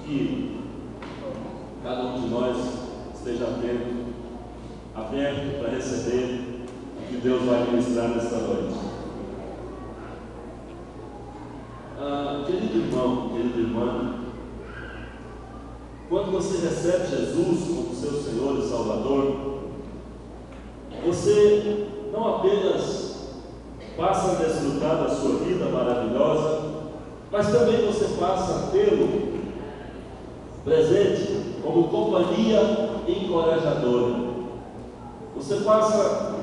que cada um de nós esteja aberto para receber o que Deus vai ministrar nesta noite. Querido irmão, querida irmã, quando você recebe Jesus como seu Senhor e Salvador, você não apenas passa a desfrutar da sua vida maravilhosa, mas também você passa a tê-lo presente como companhia encorajadora. Você passa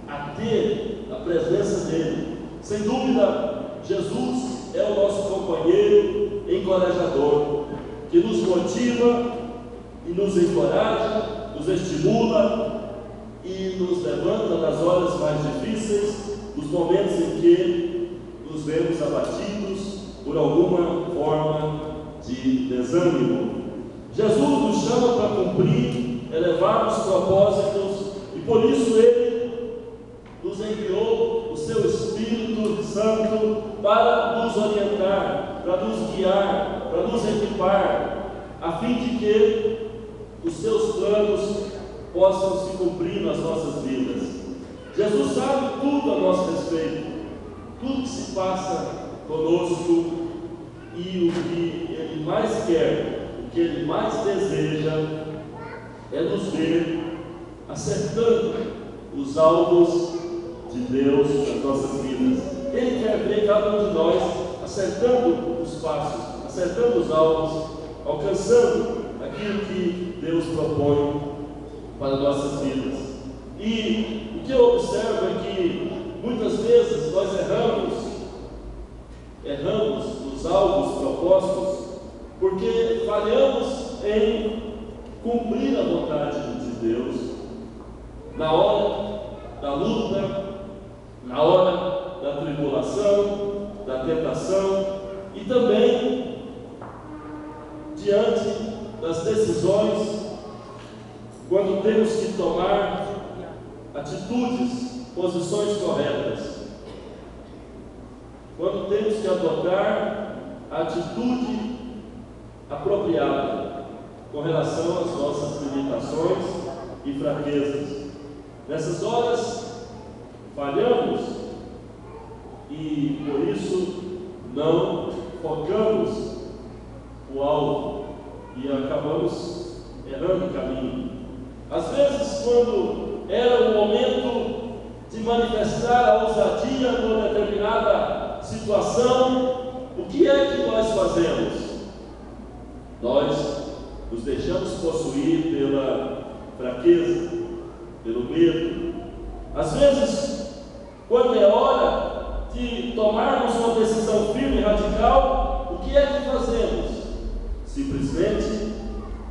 a ter a presença dele. Sem dúvida, Jesus é o nosso companheiro encorajador, que nos motiva e nos encoraja, nos estimula e nos levanta nas horas mais difíceis, nos momentos em que nos vemos abatidos por alguma forma de desânimo. Jesus nos chama para cumprir elevados propósitos e por isso Ele nos enviou o Seu Espírito Santo para nos orientar, para nos guiar, para nos equipar, a fim de que os Seus planos possam se cumprir nas nossas vidas. Jesus sabe tudo a nosso respeito, tudo que se passa conosco e o que Ele mais quer, o que Ele mais deseja é nos ver acertando os alvos de Deus nas nossas vidas. Ele quer ver cada um de nós acertando os passos, acertando os alvos, alcançando aquilo que Deus propõe para nossas vidas. E o que eu observo é que muitas vezes nós erramos nos alvos propostos, porque falhamos em cumprir a vontade de Deus na hora da luta, na hora da tribulação, da tentação e também diante das decisões, quando temos que tomar atitudes, posições corretas, quando temos que adotar a atitude apropriada com relação às nossas limitações e fraquezas. Nessas horas falhamos e por isso não focamos o alvo e acabamos errando o caminho. Às vezes, quando era o momento de manifestar a ousadia numa determinada situação, o que é que nós fazemos? Nós nos deixamos possuir pela fraqueza, pelo medo. Às vezes, quando é hora de tomarmos uma decisão firme e radical, o que é que fazemos? Simplesmente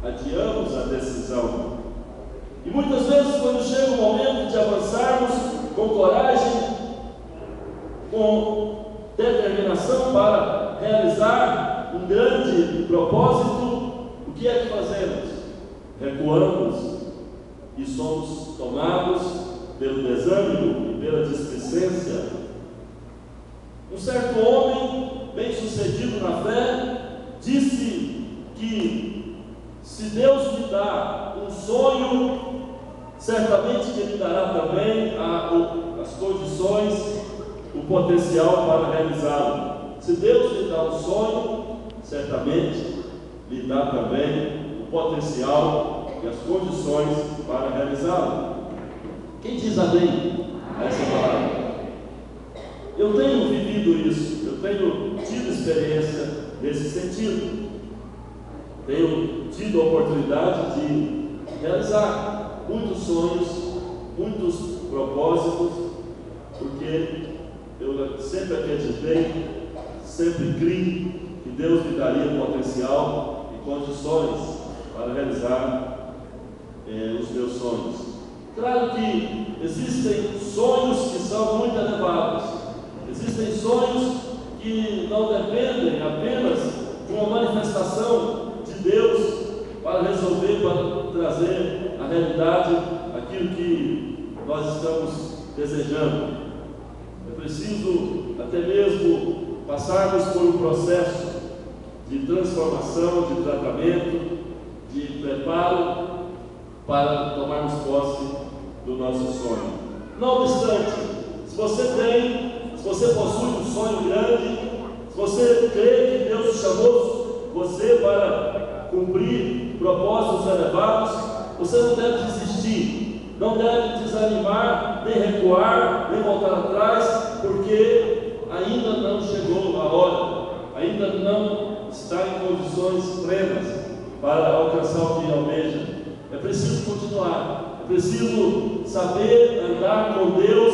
adiamos a decisão. E muitas vezes, quando chega o momento de avançarmos com coragem, com determinação para realizar um grande propósito, o que é que fazemos? Recuamos e somos tomados pelo desânimo e pela displicência. Um certo homem, bem sucedido na fé, disse que se Deus me dá um sonho, certamente que Ele dará também as condições, o potencial para realizá-lo. Se Deus lhe dá um sonho, certamente lhe dá também o potencial e as condições para realizá-lo. Quem diz amém a essa palavra? Eu tenho vivido isso, eu tenho tido experiência nesse sentido. Tenho tido a oportunidade de realizar muitos sonhos, muitos propósitos, porque eu sempre acreditei, sempre criei que Deus me daria potencial e condições para realizar os meus sonhos. Claro que existem sonhos que são muito elevados, existem sonhos que não dependem apenas de uma manifestação de Deus para resolver, para trazer à realidade aquilo que nós estamos desejando. É preciso até mesmo passarmos por um processo de transformação, de tratamento, de preparo para tomarmos posse do nosso sonho. Não obstante, se você possui um sonho grande, se você crê que Deus chamou você para cumprir propósitos elevados, você não deve desistir, não deve desanimar, nem recuar, nem voltar atrás, porque ainda não chegou a hora, ainda não está em condições plenas para alcançar o que almeja. É preciso continuar, é preciso saber andar com Deus,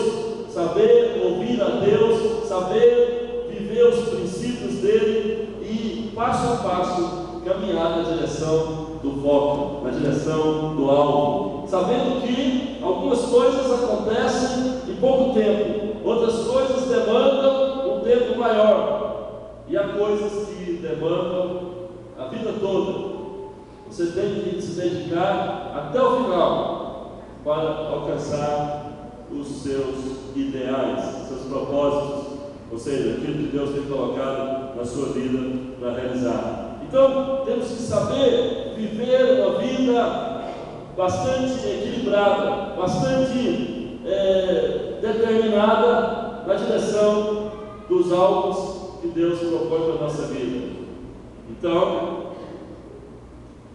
saber ouvir a Deus, saber viver os princípios dele e, passo a passo, caminhar na direção do foco, na direção do alvo, sabendo que algumas coisas acontecem em pouco tempo, outras coisas demandam um tempo maior, e há coisas que demandam a vida toda. Você tem que se dedicar até o final para alcançar os seus ideais, seus propósitos, ou seja, aquilo que Deus tem colocado na sua vida para realizar. Então, temos que saber viver uma vida bastante equilibrada, bastante determinada na direção dos alvos que Deus propõe para a nossa vida. Então,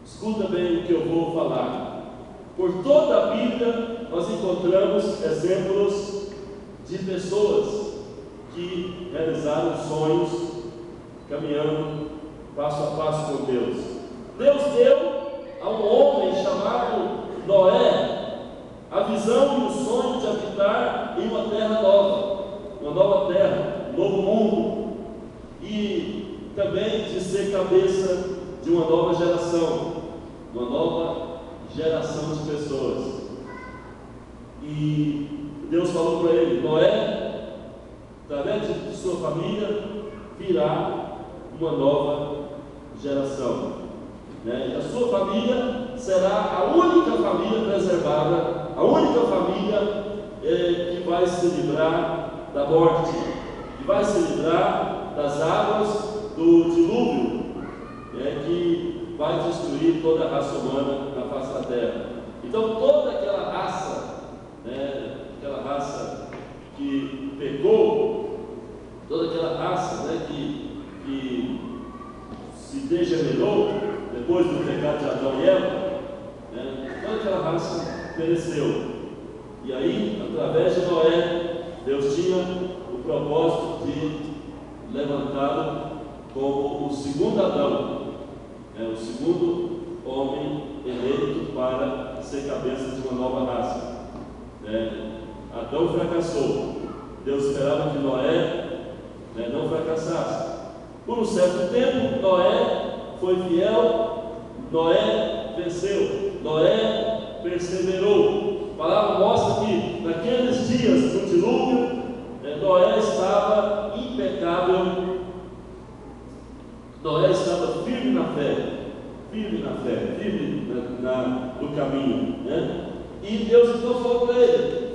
escuta bem o que eu vou falar. Por toda a Bíblia, nós encontramos exemplos de pessoas que realizaram sonhos caminhando passo a passo com Deus. Deus deu a um homem chamado Noé a visão e o sonho de habitar em uma terra nova, uma nova terra, um novo mundo, e também de ser cabeça de uma nova geração de pessoas. E Deus falou para ele: Noé, através de sua família virá uma nova geração, e a sua família será a única família preservada, a única família que vai se livrar da morte, que vai se livrar das águas do dilúvio, que vai destruir toda a raça humana na face da terra. Então toda aquela raça, aquela raça que pecou, toda aquela raça que se degenerou depois do pecado de Adão e Eva, toda aquela raça pereceu. E aí, através de Noé, Deus tinha o propósito de levantá-lo como o segundo Adão, o segundo homem eleito para ser cabeça de uma nova raça. Adão fracassou. Deus esperava que Noé não fracassasse. Por um certo tempo, Noé foi fiel, Noé venceu, Noé perseverou. A palavra mostra que naqueles dias do dilúvio, Noé estava impecável, Noé estava firme na fé, firme no caminho. E Deus então falou para ele: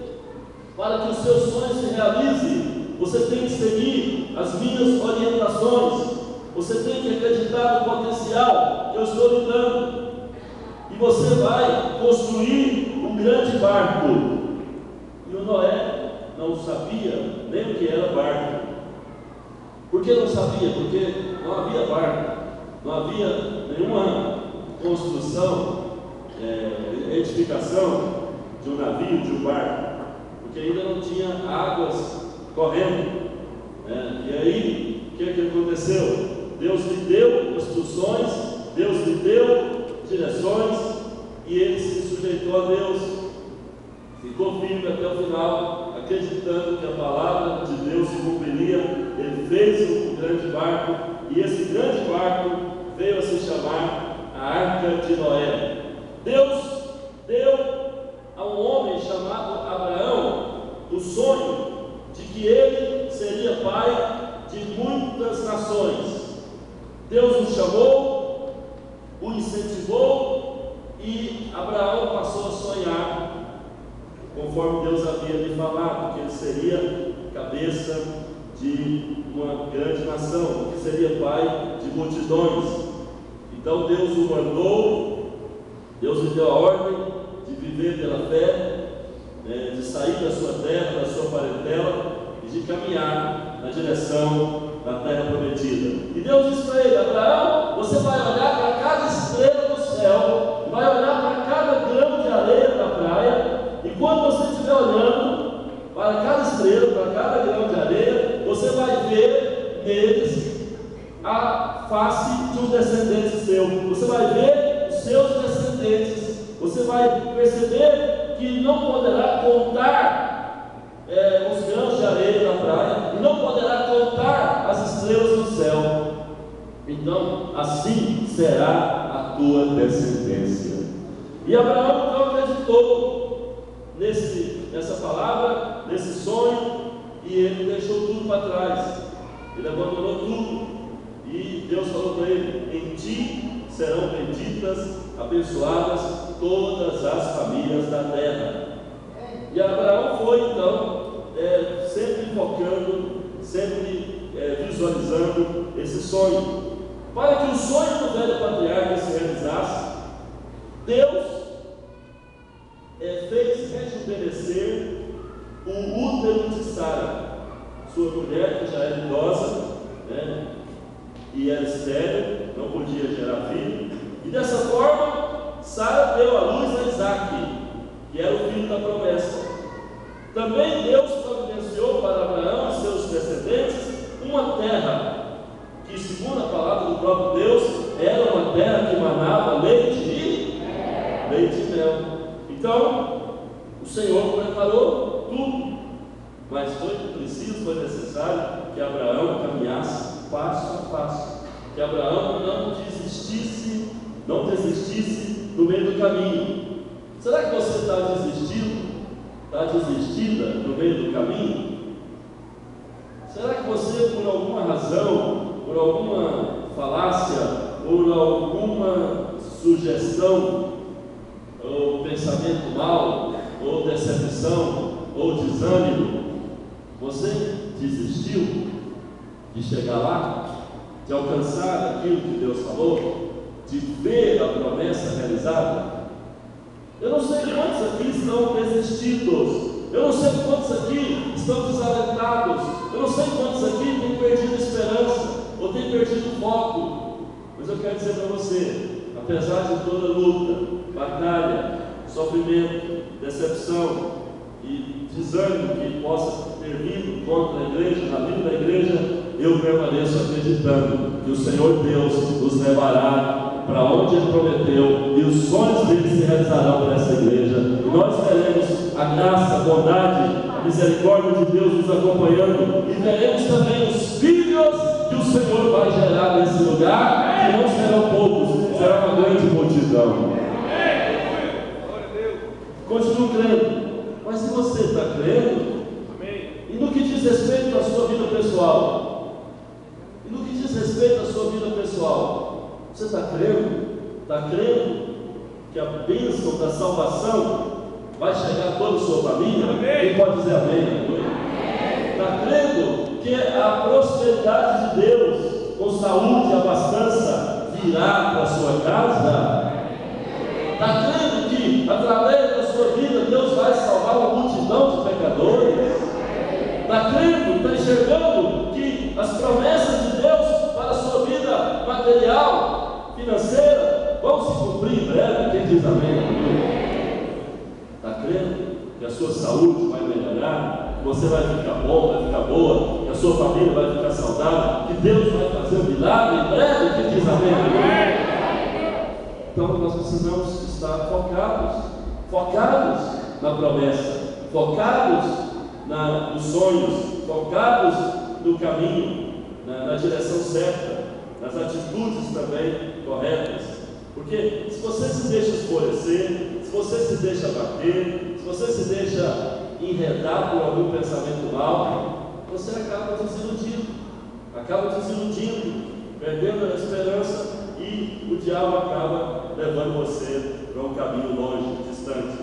para que os seus sonhos se realizem, você tem que seguir as minhas orientações, você tem que acreditar no potencial que eu estou lhe dando, e você vai construir um grande barco. E o Noé não sabia nem o que era barco. Por que não sabia? Porque não havia barco, não havia nenhuma construção, edificação de um navio, de um barco, porque ainda não tinha águas correndo. E aí, o que aconteceu? Deus lhe deu instruções, Deus lhe deu direções, e ele se sujeitou a Deus, ficou firme até o final, acreditando que a palavra de Deus se cumpriria. Ele fez um grande barco, e esse grande barco veio a se chamar a Arca de Noé. Deus deu a um homem chamado Abraão o sonho de que ele seria pai de muitas nações. Deus o chamou, o incentivou, e Abraão passou a sonhar conforme Deus havia lhe falado, que ele seria cabeça de uma grande nação, que seria pai de multidões. Então Deus o mandou, Deus lhe deu a ordem de viver pela fé, de sair da sua terra, da sua parentela e de caminhar na direção da terra prometida. E Deus disse para ele: Abraão, você vai olhar para cada estrela do céu, vai olhar para cada grão de areia da praia, e quando você estiver olhando para cada estrela, para cada grão de areia, você vai ver neles a face de um descendente seu. Você vai ver os seus descendentes. Você vai perceber que não poderá contar os grãos de areia na praia, e não poderá contar as estrelas do céu. Então, assim será a tua descendência. E Abraão então acreditou nessa palavra, nesse sonho, e ele deixou tudo para trás. Ele abandonou tudo. E Deus falou para ele: em ti serão benditas, abençoadas todas as famílias da terra. E Abraão foi então sempre focando, sempre visualizando esse sonho. Para que o sonho do velho patriarca se realizasse, Deus fez rejuvenescer o útero de Sara, sua mulher, que já era idosa, e era estéril, não podia gerar filho. E dessa forma, Sara deu à luz a Isaque, que era o filho da promessa. Também Deus providenciou para Abraão e seus descendentes uma terra, que, segundo a palavra do próprio Deus, era uma terra que manava leite e mel. Então, o Senhor preparou tudo, mas foi necessário que Abraão caminhasse passo a passo, que Abraão não desistisse no meio do caminho. Será que você está desistindo? Está desistida no meio do caminho? Será que você, por alguma razão, por alguma falácia, por alguma sugestão, ou pensamento mau, ou decepção, ou desânimo, você desistiu de chegar lá, de alcançar aquilo que Deus falou, de ver a promessa realizada? Eu não sei quantos aqui estão desistidos, eu não sei quantos aqui estão desalentados, eu não sei quantos aqui têm perdido esperança, ou têm perdido foco, mas eu quero dizer para você, apesar de toda luta, batalha, sofrimento, decepção e desânimo que possa ter vindo contra a igreja, na vida da igreja, eu permaneço acreditando que o Senhor Deus nos levará para onde Ele prometeu, e os sonhos dele se realizarão para essa igreja, e nós teremos a graça, a bondade, a misericórdia de Deus nos acompanhando, e veremos também os filhos que o Senhor vai gerar nesse lugar, que não serão poucos, será uma grande multidão. Continuo crendo, mas se você está crendo, e no que diz respeito à sua vida pessoal, você está crendo? Está crendo que a bênção da salvação vai chegar a toda a sua família? Quem pode dizer amém? Está crendo que a prosperidade de Deus, com saúde e abastança, virá para a sua casa? Está crendo que através da sua vida Deus vai salvar uma multidão de pecadores? Está crendo, está enxergando que as promessas de Deus para a sua vida material, financeira, vão se cumprir em breve? Quem diz amém? Está crendo que a sua saúde vai melhorar, que você vai ficar bom, vai ficar boa, que a sua família vai ficar saudável, que Deus vai fazer um milagre em breve? Quem diz amém? Então nós precisamos estar focados na promessa, focados nos sonhos, focados no caminho, na direção certa, nas atitudes também corretas. Porque se você se deixa esmorecer, se você se deixa bater, se você se deixa enredar por algum pensamento mau, você acaba desiludindo, perdendo a esperança, e o diabo acaba levando você para um caminho longe, distante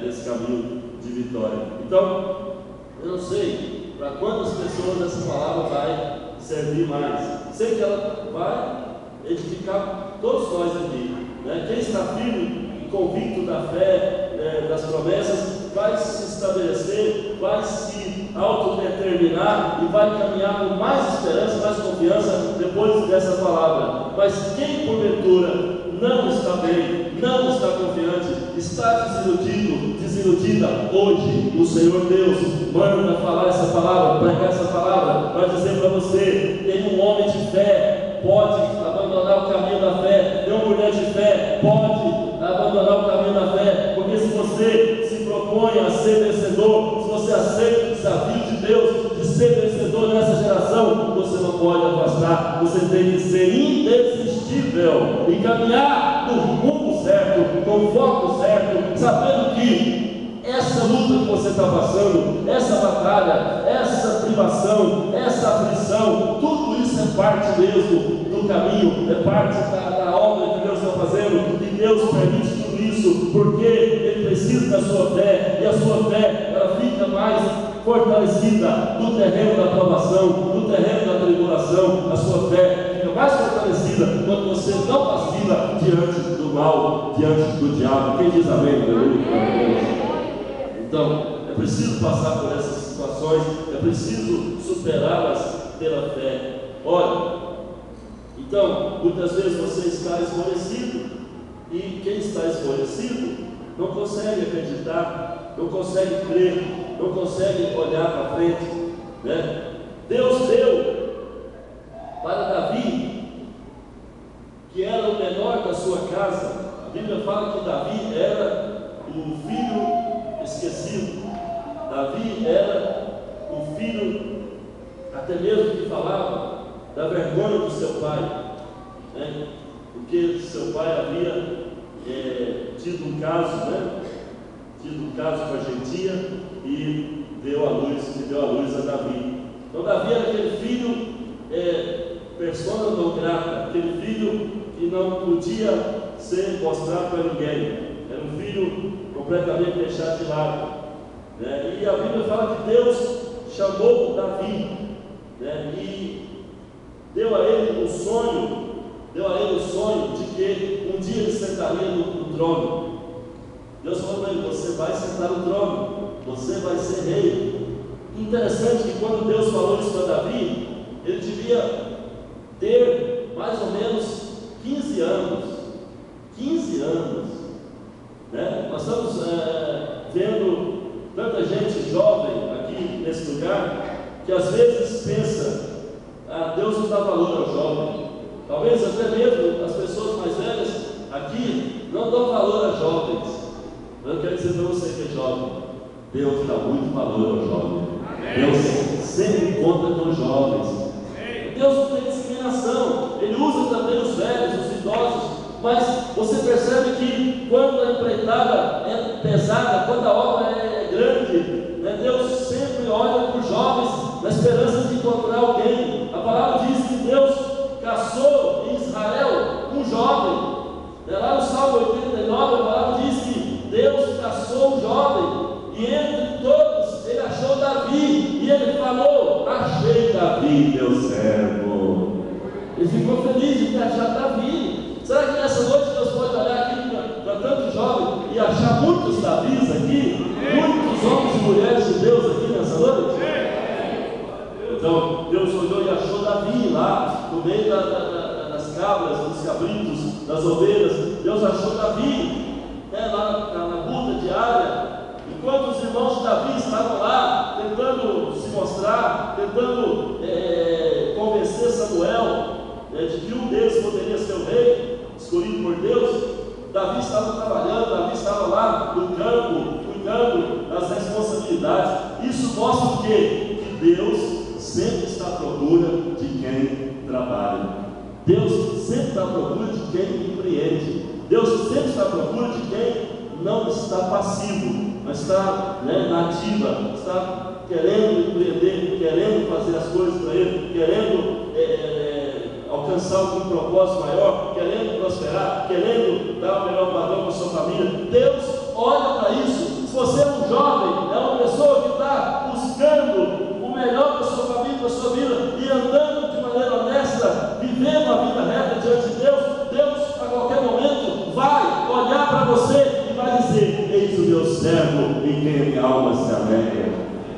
desse caminho de vitória. Então, eu não sei para quantas pessoas essa palavra vai servir mais. Sei que ela vai edificar todos nós aqui, né? Quem está firme e convicto da fé, das promessas, vai se estabelecer, vai se autodeterminar e vai caminhar com mais esperança, mais confiança depois dessa palavra. Mas quem porventura não está bem, não está confiante, está desiludido, desiludida, hoje o Senhor Deus manda falar essa palavra, pregar essa palavra, vai dizer para você: tem um homem de fé, pode abandonar o caminho da fé, tem uma mulher de fé, pode abandonar o caminho da fé, porque se você se propõe a ser vencedor, se você aceita o desafio de Deus de ser vencedor nessa geração, você não pode afastar, você tem que ser indesistível e caminhar no rumo certo, com o foco certo, sabendo que essa luta que você está passando, essa batalha, essa privação, essa aflição, tudo isso é parte mesmo do caminho, é parte da obra que Deus está fazendo, e Deus permite tudo isso, porque Ele precisa da sua fé, e a sua fé, ela fica mais fortalecida no terreno da provação, no terreno da tribulação. A sua fé fica mais fortalecida quando você não vacila diante do mal, diante do diabo. Quem diz amém? Aleluia. Então, é preciso passar por essas situações, é preciso superá-las pela fé. Olha, então, muitas vezes você está esmorecido, e quem está esmorecido não consegue acreditar, não consegue crer, não consegue olhar para frente, né? Deus deu para Davi, que era o menor da sua casa. A Bíblia fala que Davi era o filho esquecido. Davi era o filho, até mesmo que falava da vergonha do seu pai, né? Porque seu pai havia tido um caso, com a gentia, e deu a luz a Davi. Então Davi era aquele filho persona não grata, aquele filho que não podia ser mostrado para ninguém, era um filho completamente deixado de lado, né? E a Bíblia fala que Deus chamou Davi, né? E deu a ele o sonho de que um dia ele sentaria no trono. Deus falou para ele: você vai sentar no trono, você vai ser rei. Interessante que quando Deus falou isso para Davi, ele devia ter mais ou menos 15 anos. 15 anos, né? Nós estamos vendo tanta gente jovem aqui nesse lugar, que às vezes pensa: Deus não dá valor ao jovem. Talvez até mesmo as pessoas mais velhas aqui não dão valor a jovens. Eu quero dizer para você que é jovem, Deus dá muito valor ao jovem. Deus sempre conta com os jovens. Deus não tem discriminação, Ele usa também os velhos, os idosos. Mas você percebe que quando a empreitada é pesada, quando a obra é grande, né, Deus sempre olha para os jovens na esperança de encontrar alguém. A palavra diz que Deus caçou em Israel um jovem. Lá no Salmo 89, a palavra diz que Deus caçou um jovem, e entre todos ele achou Davi, e ele falou: achei Davi, meu servo. Ele ficou feliz de ter achado Davi. Será que nessa noite Deus pode olhar aqui para tantos jovens e achar muitos Davis aqui? Muitos homens e mulheres de Deus aqui nessa noite? Então Deus olhou e achou Davi lá no meio das cabras, dos cabritos, das ovelhas. Deus achou Davi, lá na gruta diária. Enquanto os irmãos de Davi estavam lá tentando se mostrar, tentando convencer Samuel de que um deles poderia ser o rei escolhido por Deus, Davi estava trabalhando, Davi estava lá no campo, cuidando das responsabilidades. Isso mostra o quê? Que Deus sempre está à procura de quem trabalha. Deus sempre está à procura de quem empreende. Deus sempre está à procura de quem não está passivo, mas está na ativa, está querendo empreender, querendo fazer as coisas para Ele, querendo alcançar algum propósito maior, querendo prosperar, querendo dar o melhor padrão para a sua família. Deus olha para isso. Se você é um jovem, é uma pessoa que está buscando o melhor sua vida e andando de maneira honesta, vivendo a vida reta diante de Deus, Deus a qualquer momento vai olhar para você e vai dizer: eis o meu servo em quem a minha alma se alegra.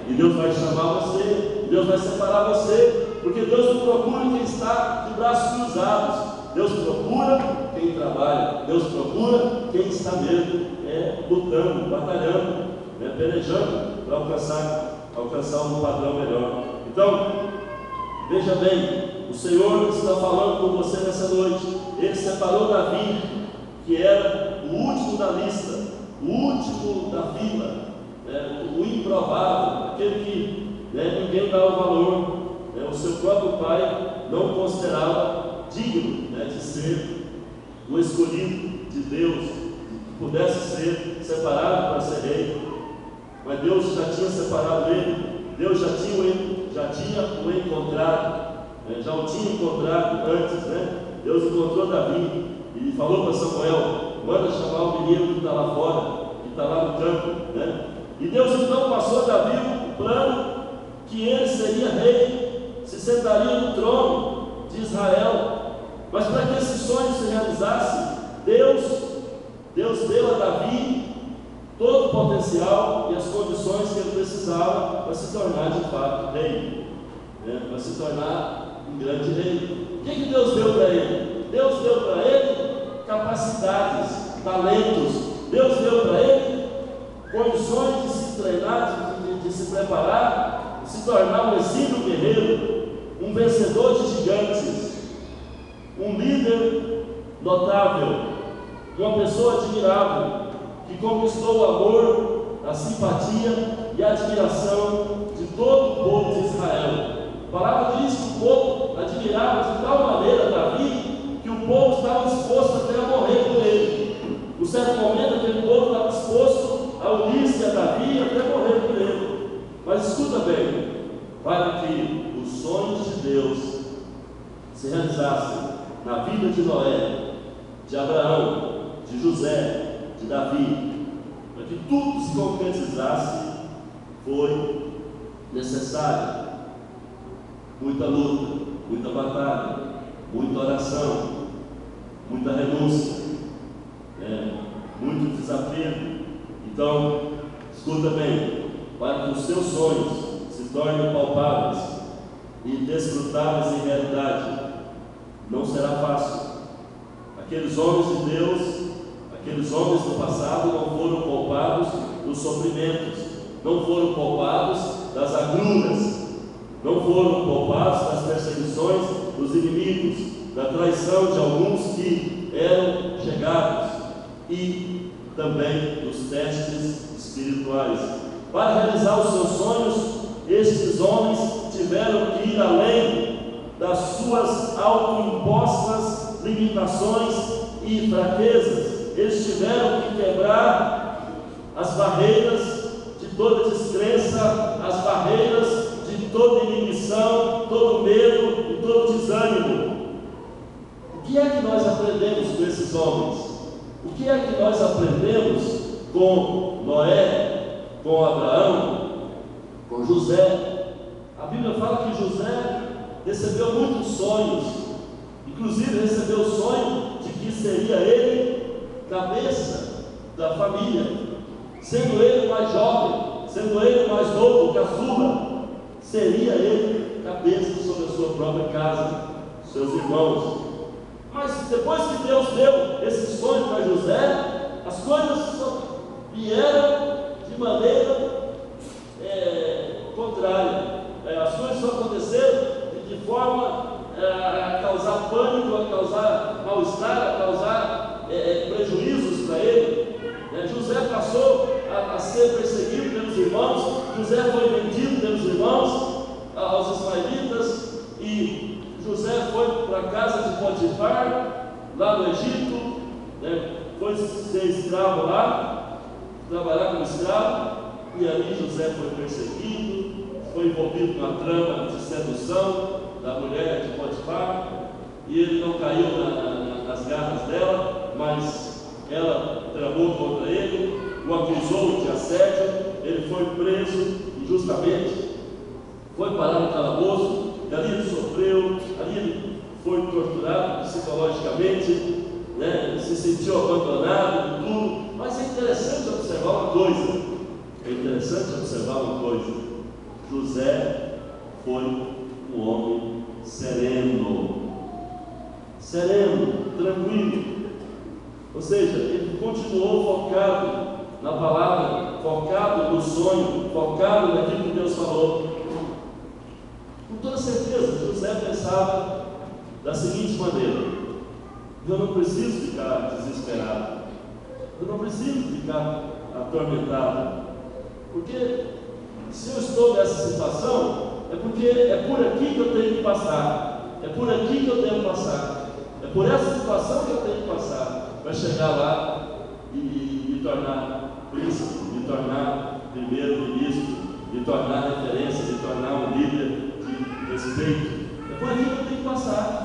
E Deus vai chamar você, Deus vai separar você, porque Deus não procura quem está de braços cruzados. Deus procura quem trabalha, Deus procura quem está mesmo lutando, batalhando, pelejando para alcançar um padrão melhor. Então, veja bem, o Senhor está falando com você nessa noite. Ele separou Davi, que era o último da lista, o último da fila, o improvável, aquele que ninguém dava valor, o seu próprio pai não considerava digno de ser o escolhido de Deus, que pudesse ser separado para ser rei. Mas Deus já tinha separado ele, Deus já tinha o encontrado, já o tinha encontrado antes, Deus encontrou Davi e falou para Samuel: manda chamar o menino que está lá fora, que está lá no campo, E Deus então passou a Davi o plano que ele seria rei, se sentaria no trono de Israel. Mas para que esse sonho se realizasse, Deus deu a Davi todo o potencial e as condições que ele precisava para se tornar de fato rei, para se tornar um grande rei. O que Deus deu para ele? Deus deu para ele capacidades, talentos. Deus deu para ele condições de se treinar, de se preparar, de se tornar um exímio guerreiro, um vencedor de gigantes, um líder notável, uma pessoa admirável, que conquistou o amor, a simpatia e a admiração de todo o povo de Israel. A palavra diz que o povo admirava de tal maneira Davi, que o povo estava disposto até a morrer por ele. Em certo momento, aquele povo estava disposto a unir-se a Davi até morrer por ele. Mas escuta bem, para que os sonhos de Deus se realizassem na vida de Noé, de Abraão, de José, de Davi, para que tudo se concretizasse, foi necessário muita luta, muita batalha, muita oração, muita renúncia, muito desafio. Então, escuta bem, para que os seus sonhos se tornem palpáveis e desfrutáveis em realidade, não será fácil. Aqueles homens de Deus, aqueles homens do passado não foram poupados dos sofrimentos, não foram poupados das agruras, não foram poupados das perseguições dos inimigos, da traição de alguns que eram chegados e também dos testes espirituais. Para realizar os seus sonhos, estes homens tiveram que ir além das suas autoimpostas limitações e fraquezas. Eles tiveram que quebrar as barreiras de toda descrença, as barreiras de toda inibição, todo medo e todo desânimo. O que é que nós aprendemos com esses homens? O que é que nós aprendemos com Noé, com Abraão, com José? A Bíblia fala que José recebeu muitos sonhos, inclusive recebeu o sonho de que seria ele cabeça da família, sendo ele mais jovem, sendo ele mais novo, caçula, seria ele cabeça sobre a sua própria casa, seus irmãos. Mas depois que Deus deu esse sonho para José, as coisas só vieram de maneira contrária. As coisas só aconteceram de forma a causar pânico, a causar mal-estar, a causar prejuízos para ele. José passou a ser perseguido pelos irmãos, José foi vendido pelos irmãos aos ismaelitas, e José foi para a casa de Potifar, lá no Egito, foi ser escravo lá, trabalhar como escravo, e ali José foi perseguido, foi envolvido numa trama de sedução da mulher de Potifar, e ele não caiu nas garras dela, mas ela tramou contra ele, o acusou de assédio, ele foi preso injustamente, foi parar no calabouço, ali ele sofreu, ali ele foi torturado psicologicamente, né? Se sentiu abandonado e tudo. Mas é interessante observar uma coisa. É interessante observar uma coisa. José foi um homem sereno, tranquilo. Ou seja, ele continuou focado na palavra, focado no sonho, focado naquilo que Deus falou. Com toda certeza, José pensava da seguinte maneira: eu não preciso ficar desesperado, eu não preciso ficar atormentado, porque se eu estou nessa situação, é porque é por aqui que eu tenho que passar, é por aqui que eu tenho que passar, é por essa situação que eu tenho que passar, para chegar lá e me tornar príncipe, me tornar primeiro-ministro, me tornar referência, me tornar um líder de respeito. É por aqui que eu tenho que passar.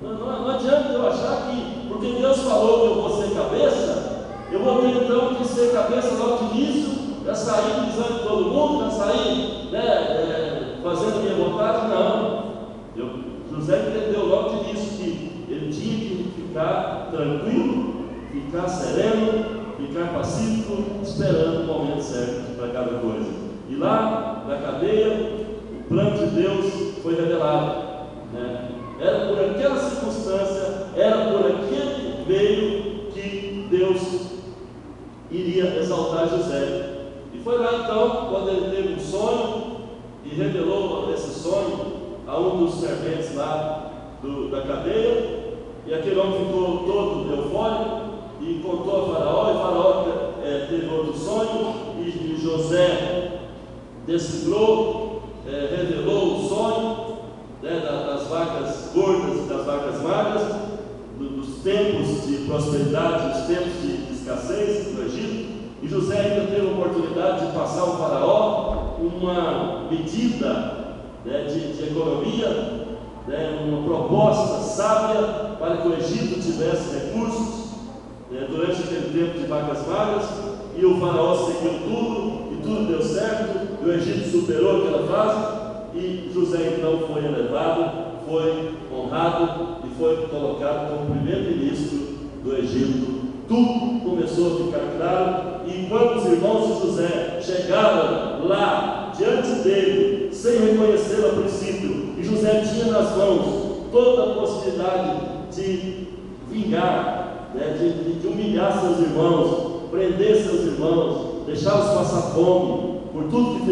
Não adianta eu achar que, porque Deus falou que eu vou ser cabeça, eu vou ter então que ser cabeça logo de início, já sair pisando de todo mundo, já sair, né, fazendo a minha vontade. Não. José entendeu logo de início que ele tinha que ficar tranquilo, ficar sereno, ficar pacífico, esperando o momento certo para cada coisa. E lá na cadeia, o plano de Deus foi revelado, né? Era por aquela circunstância, era por aquele meio que Deus iria exaltar José. E foi lá então, quando ele teve um sonho e revelou esse sonho a um dos serventes lá da cadeia, e aquele homem ficou todo eufórico e contou a Faraó, e Faraó teve outro sonho, e José decifrou, revelou o sonho, né, das vacas gordas e das vacas magras, dos tempos de prosperidade, dos tempos de escassez do Egito. E José ainda teve a oportunidade de passar ao Faraó uma medida, né, de economia, né, uma proposta sábia para que o Egito tivesse recursos, né, durante aquele tempo de vacas magras. E o Faraó seguiu tudo, e tudo deu certo, e o Egito superou aquela fase. E José então foi elevado, foi honrado e foi colocado como primeiro-ministro do Egito. Tudo começou a ficar claro, e quando os irmãos de José chegaram lá diante dele, sem reconhecê-lo a princípio, e José tinha nas mãos toda a possibilidade de vingar, né, de humilhar seus irmãos, prender seus irmãos, deixá-los passar fome por tudo que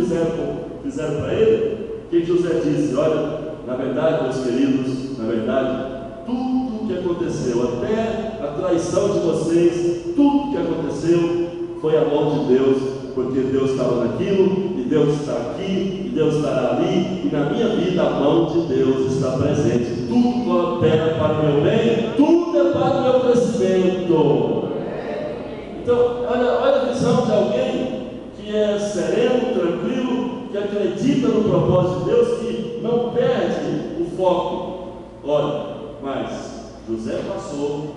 fizeram para ele. O que José disse? Olha, na verdade, meus queridos, na verdade, tudo o que aconteceu, até a traição de vocês, tudo que aconteceu foi a mão de Deus, porque Deus estava naquilo, e Deus está aqui, e Deus estará ali, e na minha vida a mão de Deus está presente. Tudo coopera para o meu bem, tudo é para o meu crescimento. Então, olha a visão de alguém que é sereno, tranquilo, que acredita no propósito de Deus, que não perde o foco. Olha, mas José passou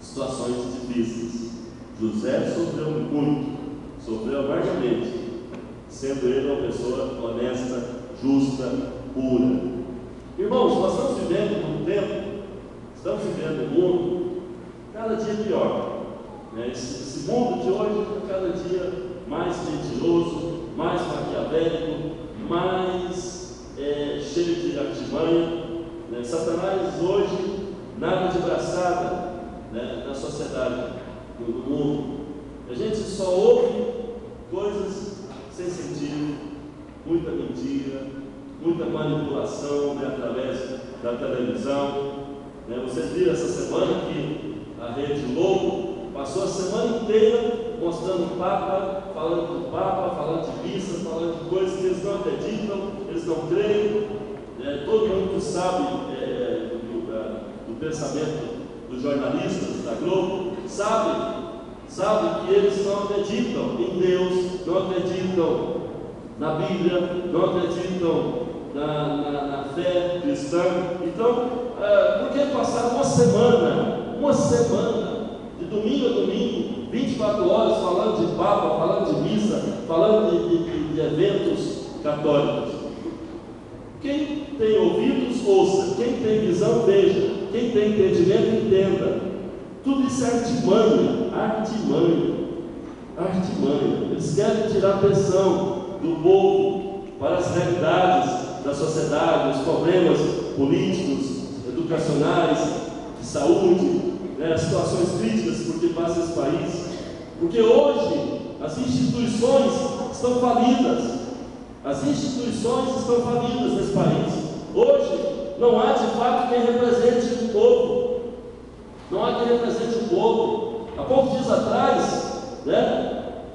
situações difíceis. José sofreu muito, sofreu amargamente, sendo ele uma pessoa honesta, justa, pura. Irmãos, nós estamos vivendo num tempo, estamos vivendo um mundo cada dia pior, né? Esse mundo de hoje é cada dia mais mentiroso, mais maquiavélico, mais cheio de artimanha, né? Satanás hoje nada de braçada, né, na sociedade, no mundo. A gente só ouve coisas sem sentido, muita mentira, muita manipulação, né, através da televisão, né? Vocês viram essa semana que a Rede Globo passou a semana inteira mostrando o Papa, falando do Papa, falando de missa, falando de coisas que eles não acreditam, eles não creem, né? Todo mundo sabe do pensamento dos jornalistas da Globo, sabe que eles não acreditam em Deus, não acreditam na Bíblia, não acreditam na fé cristã. Então, por que passar uma semana, de domingo a domingo, 24 horas, falando de Papa, falando de missa, falando de eventos católicos? Quem tem ouvidos, ouça. Quem tem visão, veja. Quem tem entendimento, entenda. Tudo isso é artimanha. Eles querem tirar a atenção do povo para as realidades da sociedade, os problemas políticos, educacionais, de saúde, as situações críticas por que passa esse país. Porque hoje as instituições estão falidas. Nesse país. Hoje não há de fato quem represente o povo. Há poucos dias atrás,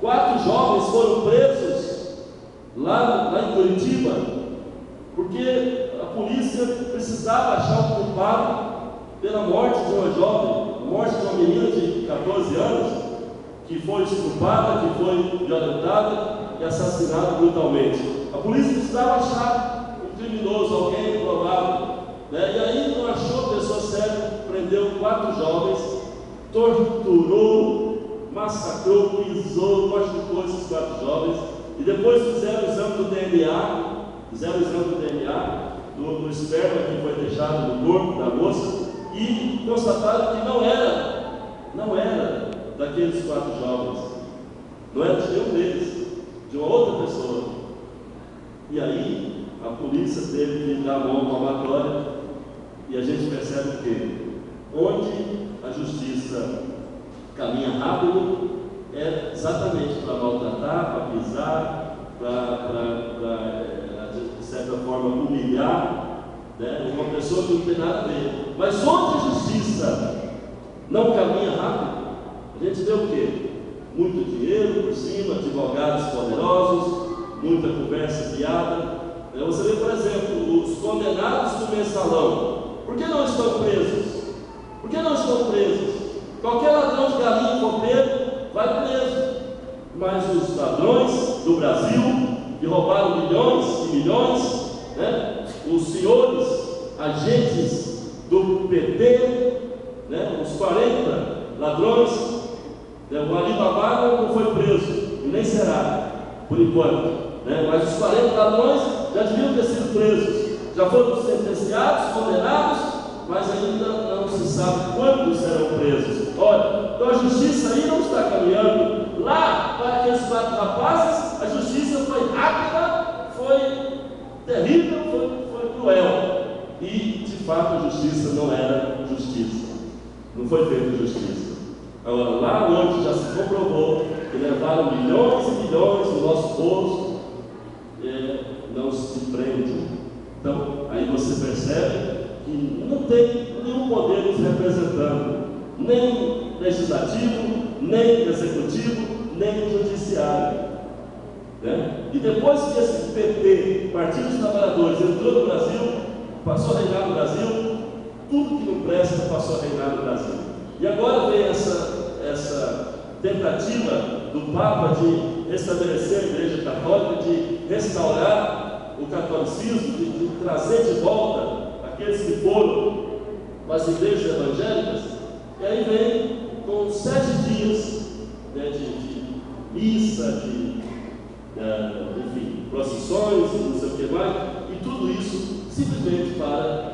4 jovens foram presos lá em Curitiba, porque a polícia precisava achar o culpado pela morte de uma jovem, a morte de uma menina de 14 anos, que foi estuprada, que foi violentada e assassinada brutalmente. A polícia precisava achar um criminoso, alguém provável, e aí não achou a pessoa certa, prendeu 4 jovens, torturou, massacrou, pisou, machucou esses 4 jovens, e depois fizeram o exame do DNA, do esperma que foi deixado no corpo da moça, e constataram que não era daqueles 4 jovens, não era de nenhum deles, de uma outra pessoa. E aí a polícia teve que dar a mão palmatória, e a gente percebe o quê? Onde a justiça caminha rápido é exatamente para maltratar, para pisar, para de certa forma humilhar, uma pessoa que não tem nada a ver. Mas onde a justiça não caminha rápido, a gente vê o quê? Muito dinheiro por cima, advogados poderosos, muita conversa fiada. Você vê, por exemplo, os condenados do mensalão. Por que não estão presos? Qualquer ladrão de galinha copeiro vai preso. Mas os ladrões do Brasil, que roubaram milhões e milhões, os senhores agentes do PT, os 40 ladrões, o Alibaba não foi preso, e nem será, por enquanto, mas os 40 ladrões já deviam ter sido presos, já foram sentenciados, condenados, mas ainda não se sabe quando serão presos. Olha, então a justiça aí não está caminhando. Lá, para aqueles 4 rapazes, a justiça foi rápida, foi terrível, foi cruel. E, de fato, a justiça não era justiça. Não foi feita justiça. Agora, lá onde já se comprovou que levaram milhões e milhões do nosso bolso, não se prende. Então, aí você percebe que não tem nenhum poder nos representando, nem legislativo, nem executivo, nem judiciário. E depois que esse PT, Partido dos Trabalhadores, entrou no Brasil, passou a reinar no Brasil, tudo que não presta passou a reinar no Brasil. E agora vem essa tentativa do Papa de restabelecer a Igreja Católica, de restaurar o catolicismo, de trazer de volta aqueles que foram para as igrejas evangélicas. E aí vem com 7 dias de missa, enfim, procissões, não sei o que mais, e tudo isso simplesmente para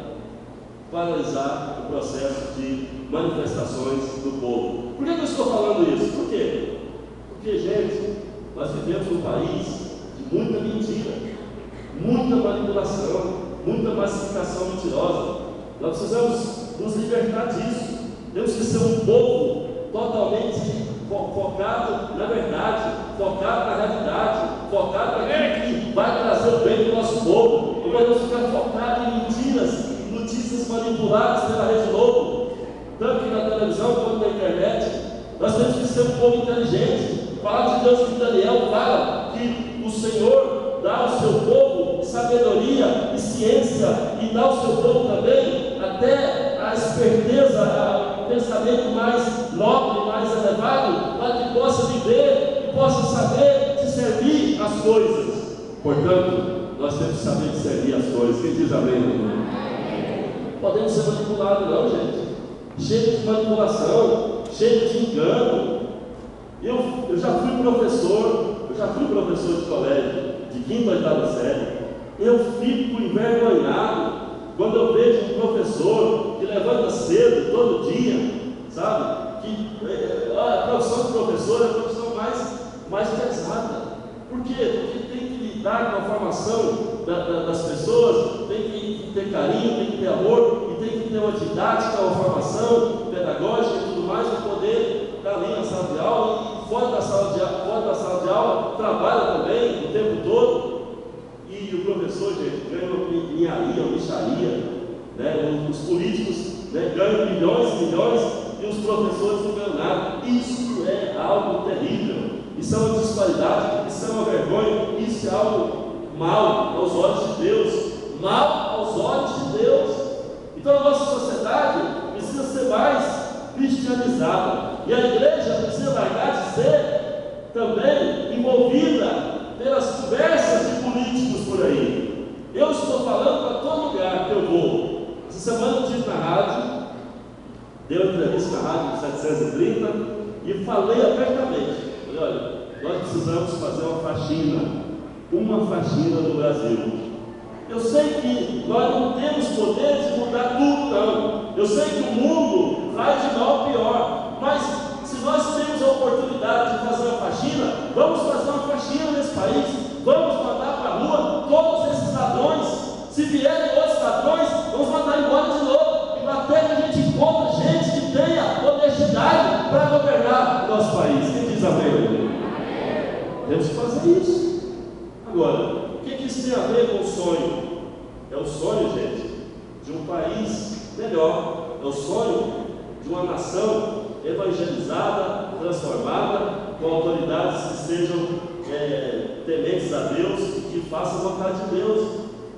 paralisar o processo de manifestações do povo. Por que eu estou falando isso? Por quê? Porque, gente, nós vivemos num país de muita mentira, muita manipulação, muita massificação mentirosa. Nós precisamos nos libertar disso. Temos que ser um povo totalmente focado na verdade, focado na realidade, focado naquilo que vai trazer o bem para o nosso povo. Não podemos ficar focados em mentiras, notícias manipuladas pela Rede Globo, tanto na televisão quanto na internet. Nós temos que ser um povo inteligente. Falar de Deus que Daniel fala que o Senhor dá ao seu povo sabedoria e ciência, e dá ao seu povo também até a esperteza, o pensamento mais nobre, mais elevado, para que possa viver e possa saber discernir as coisas. Portanto, nós temos que saber discernir as coisas. Quem diz amém? Não podemos ser manipulados, não, gente. Cheio de manipulação, cheio de engano. Eu já fui professor de colégio, de 5ª a 8ª série. Eu fico envergonhado quando eu vejo um professor que levanta cedo todo dia, sabe? Que a profissão de professor é a profissão mais pesada. Por quê? Porque tem que lidar com a formação das pessoas, tem que ter carinho, tem que ter amor, e tem que ter uma didática, uma formação pedagógica e tudo mais, para poder estar ali na sala de aula, e fora da sala de aula, trabalha também o tempo todo. E o professor, gente, ganha uma ninharia, uma micharia, né? Os políticos, né, ganham milhões e milhões, e os professores não ganham nada. Isso é algo terrível, isso é uma disparidade, isso é uma vergonha, isso é algo mal aos olhos de Deus, mal aos olhos de Deus. Então a nossa sociedade precisa ser mais cristianizada, e a igreja precisa largar de ser também envolvida pelas conversas de políticos por aí. Eu estou falando para todo lugar que eu vou. Essa semana eu estive na rádio, dei uma entrevista na rádio 730 e falei abertamente. Falei, olha, nós precisamos fazer uma faxina no Brasil. Eu sei que nós não temos poder de mudar tudo, não. Eu sei que o mundo vai de mal a pior, mas se nós temos a oportunidade de fazer uma faxina, vamos fazer uma faxina nesse país, vamos mandar para a rua todos esses ladrões. Se vierem outros ladrões, vamos mandar embora de novo, e até que a gente encontre gente que tenha honestidade para governar o nosso país. Quem diz amém? Temos que fazer isso. Agora, o que isso tem a ver com o sonho? É o sonho, gente, de um país melhor, é o sonho de uma nação evangelizada, transformada, com autoridades que sejam tementes a Deus e que façam a vontade de Deus,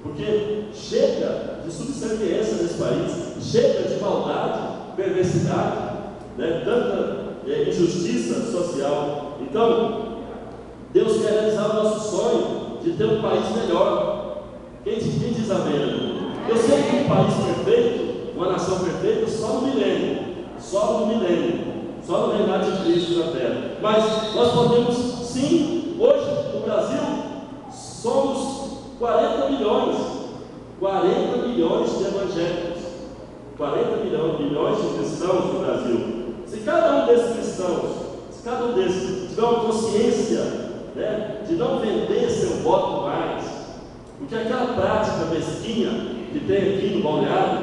porque chega de subserviência nesse país, chega de maldade, perversidade, né, tanta injustiça social. Então, Deus quer realizar o nosso sonho de ter um país melhor. Quem diz amém? Eu sei que um país perfeito, uma nação perfeita, só no milênio, só no reinado de Cristo na terra. Mas nós podemos, sim, hoje no Brasil, somos 40 milhões de evangélicos, 40 milhões de cristãos no Brasil. Se cada um desses cristãos, tiver uma consciência, né, de não vender seu voto mais, porque aquela prática mesquinha que tem aqui no balneário,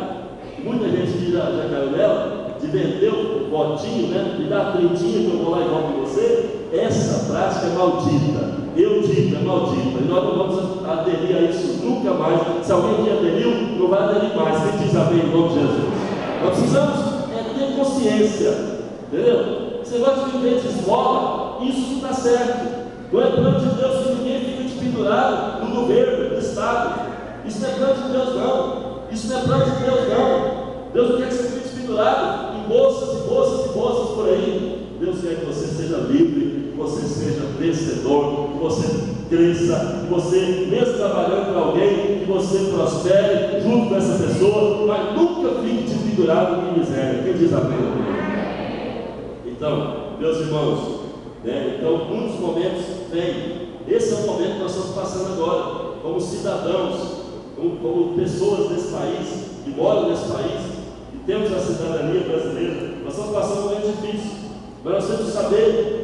muita gente já caiu nela, de vender o votinho, né, me dá 30 que eu vou lá e voto com você, essa prática é maldita. Eu digo, é maldita, e nós não vamos aderir a isso nunca mais. Se alguém que aderiu, não vai aderir mais. Quem diz amém em nome de Jesus? Nós precisamos ter consciência, entendeu? Você gosta de viver de esmola, isso não está certo. Não é plano de Deus que ninguém fique pendurado no governo, no Estado. Isso não é plano de Deus, não. Isso não é plano de Deus, não. Deus não quer que você fique pendurado em bolsas e bolsas e bolsas por aí. Deus quer que você seja livre, que você seja vencedor, que você cresça, que você, mesmo trabalhando para alguém, que você prospere junto com essa pessoa, mas nunca fique te pendurado em miséria. Quem diz amém? Então, meus irmãos, né? Então, muitos momentos vêm. Esse é o momento que nós estamos passando agora, como cidadãos, como pessoas desse país, que moram nesse país, que temos a cidadania brasileira. Nós estamos passando um momento difícil, mas nós temos que saber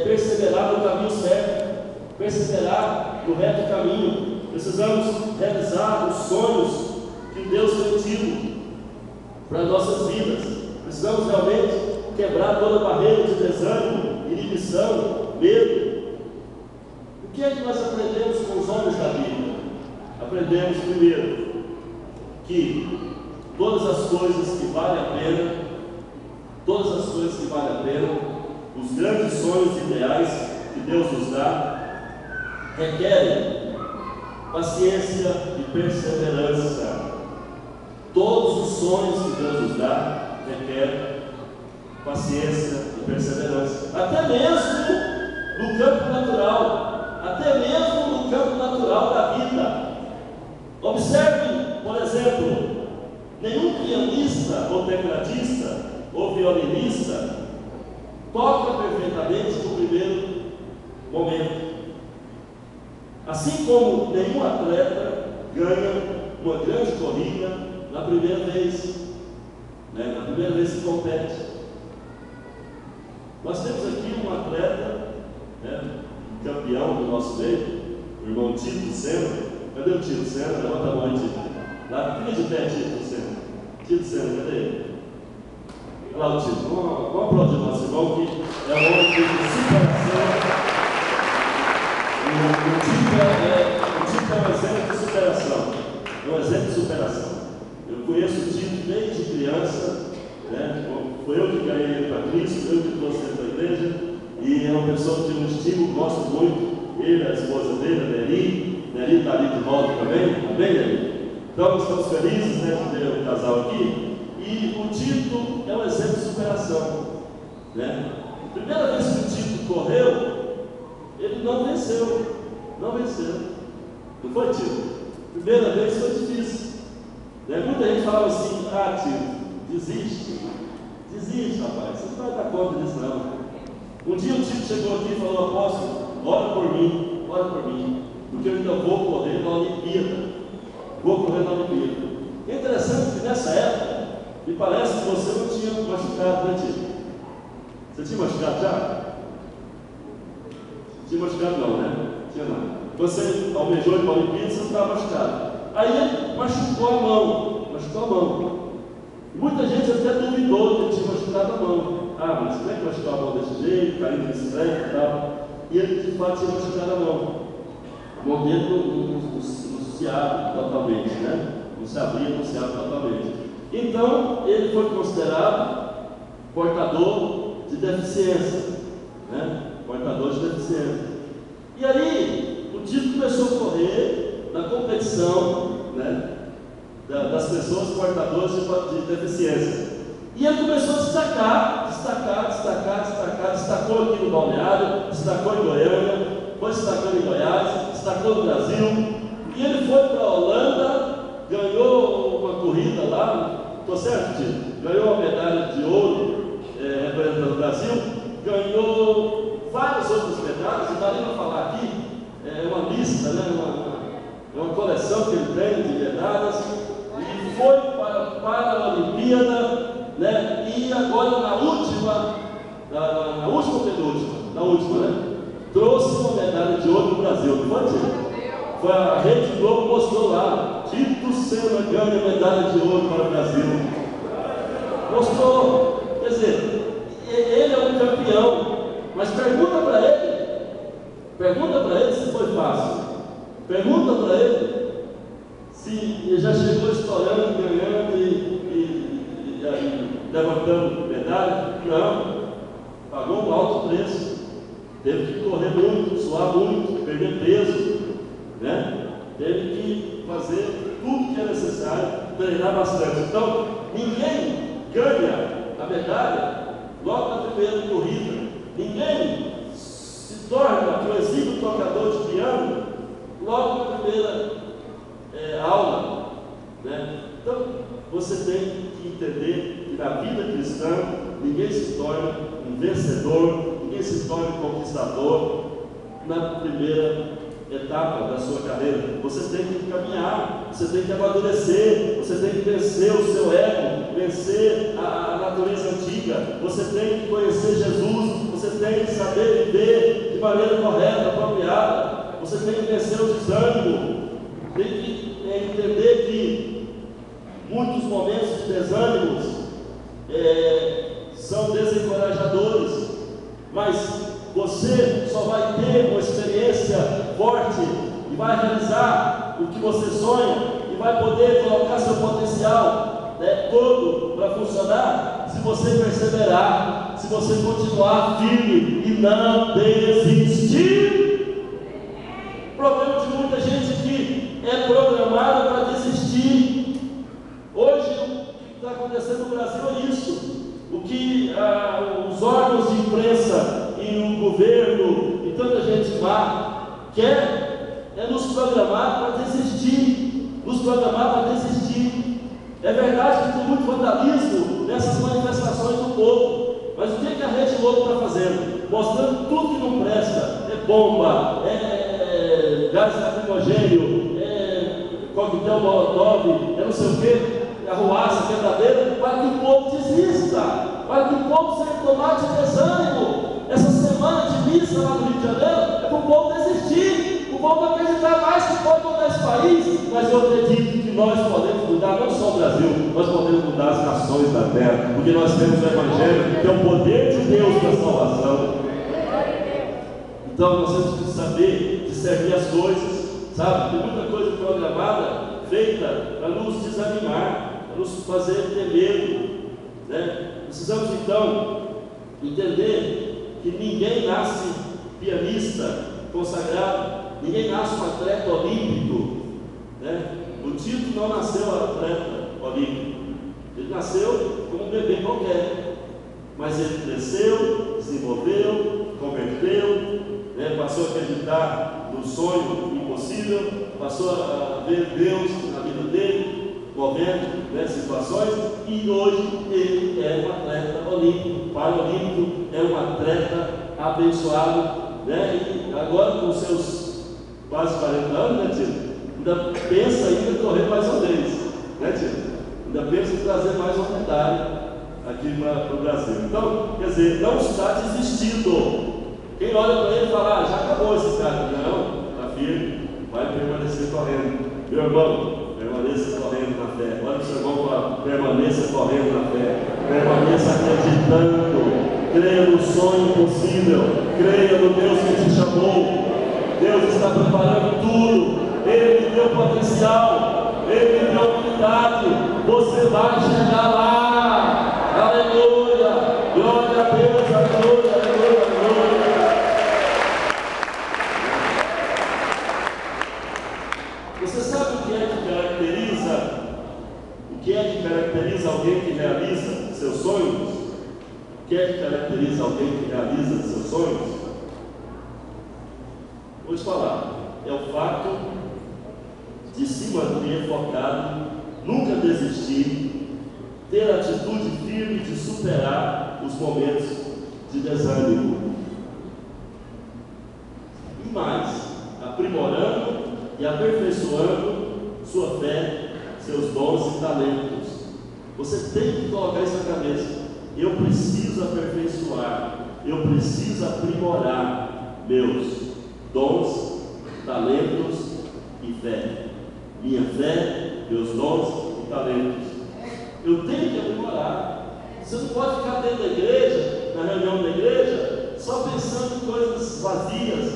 perseverar no caminho certo, perseverar no reto caminho. Precisamos realizar os sonhos que Deus tem tido para as nossas vidas. Precisamos realmente quebrar toda a barreira de desânimo, inibição, medo. O que é que nós aprendemos com os homens da Bíblia? Aprendemos primeiro que todas as coisas que valem a pena, os grandes sonhos e ideais que Deus nos dá, requerem paciência e perseverança. Todos os sonhos que Deus nos dá requerem paciência e perseverança. Até mesmo no campo natural da vida. Observe, por exemplo, nenhum pianista ou tecladista ou violinista toca perfeitamente no primeiro momento. Assim como nenhum atleta ganha uma grande corrida na primeira vez, né? Na primeira vez que compete. Nós temos aqui um atleta, né, campeão do nosso meio, o irmão Tito Senna. Cadê o Tito Senna? Levanta a mão aí, Tito. Lá, fica de pé, Tito Senna. Tito Senna, cadê ele? Olha lá o Tito. Vamos aplaudir o nosso irmão, que é um homem de superação. O Tito é um exemplo de superação. É um exemplo de superação. Eu conheço o Tito desde criança, né? Foi eu que ganhei ele para Cristo, eu que trouxe ele para a igreja, e é uma pessoa que tem um estímulo, gosto muito. Ele, a esposa dele, a Neri está ali de volta também, amém, Neri? Então estamos felizes, né, de ter um casal aqui. E o Tito é um exemplo de superação, né? Primeira vez que o Tito correu, ele não venceu. Não foi, Tito? Primeira vez foi difícil, né? Muita gente falava assim: ah, Tito, desiste, rapaz, você não vai dar conta disso não. Um dia o Tito chegou aqui e falou: apóstolo, ora por mim, porque eu ainda vou correr na Olimpíada. É interessante que nessa época, me parece que você não tinha machucado, né, Tito? Você tinha machucado já? Tinha machucado não, né? Tinha não. Você almejou ir para a Olimpíada, você não estava machucado. Aí ele machucou a mão. E muita gente até duvidou que ele tinha machucado a mão. Ah, mas como é que machucou a mão desse jeito, caindo de bicicleta e tal? E ele de fato tinha machucado a mão. O mão dele não se abre totalmente, né? Não se abria, não se abre totalmente. Então, ele foi considerado portador de deficiência, né? E aí, o Tito começou a correr na competição, né, das pessoas portadoras de deficiência. E ele começou a destacou aqui no Balneário, destacou em Goiânia, foi destacando em Goiás, destacou no Brasil. E ele foi para a Holanda, ganhou uma corrida lá, estou certo, Tito? Ganhou uma medalha de ouro representando o Brasil, ganhou várias outras medalhas, não dá nem para falar aqui, é uma lista, né, uma coleção que ele tem de medalhas, e foi para a Olimpíada, né, e agora na última, né, trouxe uma medalha de ouro para o Brasil, não foi, Tito? Foi a Rede Globo mostrou lá, Tito Senna ganha medalha de ouro para o Brasil. Mostrou, quer dizer, ele é um campeão, mas pergunta para ele se foi fácil. Pergunta para ele se ele já chegou estourando, ganhando e levantando medalha. Não, pagou um alto preço, teve que correr muito, suar muito, perder peso, né? Teve que fazer tudo que é necessário, treinar bastante. Então, ninguém ganha a medalha logo na primeira corrida. Ninguém se torna um exímio tocador de piano logo na primeira aula, né? Então, você tem que entender que na vida cristã ninguém se torna um vencedor, ninguém se torna um conquistador na primeira etapa da sua carreira. Você tem que caminhar, você tem que amadurecer, você tem que vencer o seu ego, vencer a natureza antiga, você tem que conhecer Jesus, você tem que saber viver de maneira correta, apropriada, você tem que vencer o desânimo, tem que entender que muitos momentos de desânimos são desencorajadores, mas você só vai ter uma experiência forte e vai realizar o que você sonha e vai poder colocar seu potencial, né, todo para funcionar se você perseverar, se você continuar firme e não desistir. O problema de muita gente que é programada para desistir. Hoje o que está acontecendo no Brasil é isso. O que os órgãos de imprensa e o governo e tanta gente má quer é nos programar para desistir, É verdade que tem muito vandalismo nessas manifestações do povo, mas o que a Rede Globo está fazendo? Mostrando tudo que não presta, é bomba, é gás lacrimogênio, coquetel molotov, não sei o que, arruaça, quebradeira, para que o povo desista, para que o povo seja tomado de desânimo. Essa semana de missa lá no Rio de Janeiro é para o povo desistir, o povo não acreditar mais que pode mudar esse país. Mas eu acredito que nós podemos mudar não só o Brasil, nós podemos mudar as nações da terra, porque nós temos o Evangelho, que é o poder de Deus para a salvação. Então nós temos que saber discernir as coisas, sabe? Tem muita coisa programada, feita para nos desanimar, para nos fazer ter medo, né? Precisamos então entender que ninguém nasce pianista consagrado, ninguém nasce um atleta olímpico, né? O Tito não nasceu atleta olímpico, ele nasceu como um bebê qualquer, mas ele cresceu, desenvolveu, converteu, né? Passou a acreditar no sonho impossível, passou a ver Deus na vida dele, movendo, né, situações, e hoje ele é um atleta olímpico, paralímpico, é um atleta abençoado, né? E agora com seus quase 40 anos, né, tio? Ainda pensa em correr mais uma vez, né, tio? Ainda pensa em trazer mais uma medalha aqui para o Brasil. Então, quer dizer, não está desistindo. Quem olha para ele e fala, já acabou esse cara. Não, está firme, vai permanecer correndo. Meu irmão, permaneça correndo na fé. Olha o seu irmão e fala, permaneça correndo na fé. Permaneça acreditando. Creia no sonho possível. Creia no Deus que te chamou. Deus está preparando tudo. Ele me deu potencial. Ele me deu habilidade. Você vai chegar lá. Aleluia. Glória a Deus. Aleluia. Aleluia. Aleluia. Você sabe o que é que caracteriza alguém que realiza seus sonhos? O que é que caracteriza alguém que realiza seus sonhos? Vou te falar, é o fato de se manter focado, nunca desistir, ter atitude firme de superar os momentos de desânimo. E mais, aprimorando e aperfeiçoando sua fé, seus dons e talentos. Você tem que colocar isso na cabeça. Eu preciso aperfeiçoar, eu preciso aprimorar meus dons, talentos e fé. Minha fé, meus dons e talentos. Eu tenho que aprimorar. Você não pode ficar dentro da igreja, na reunião da igreja, só pensando em coisas vazias,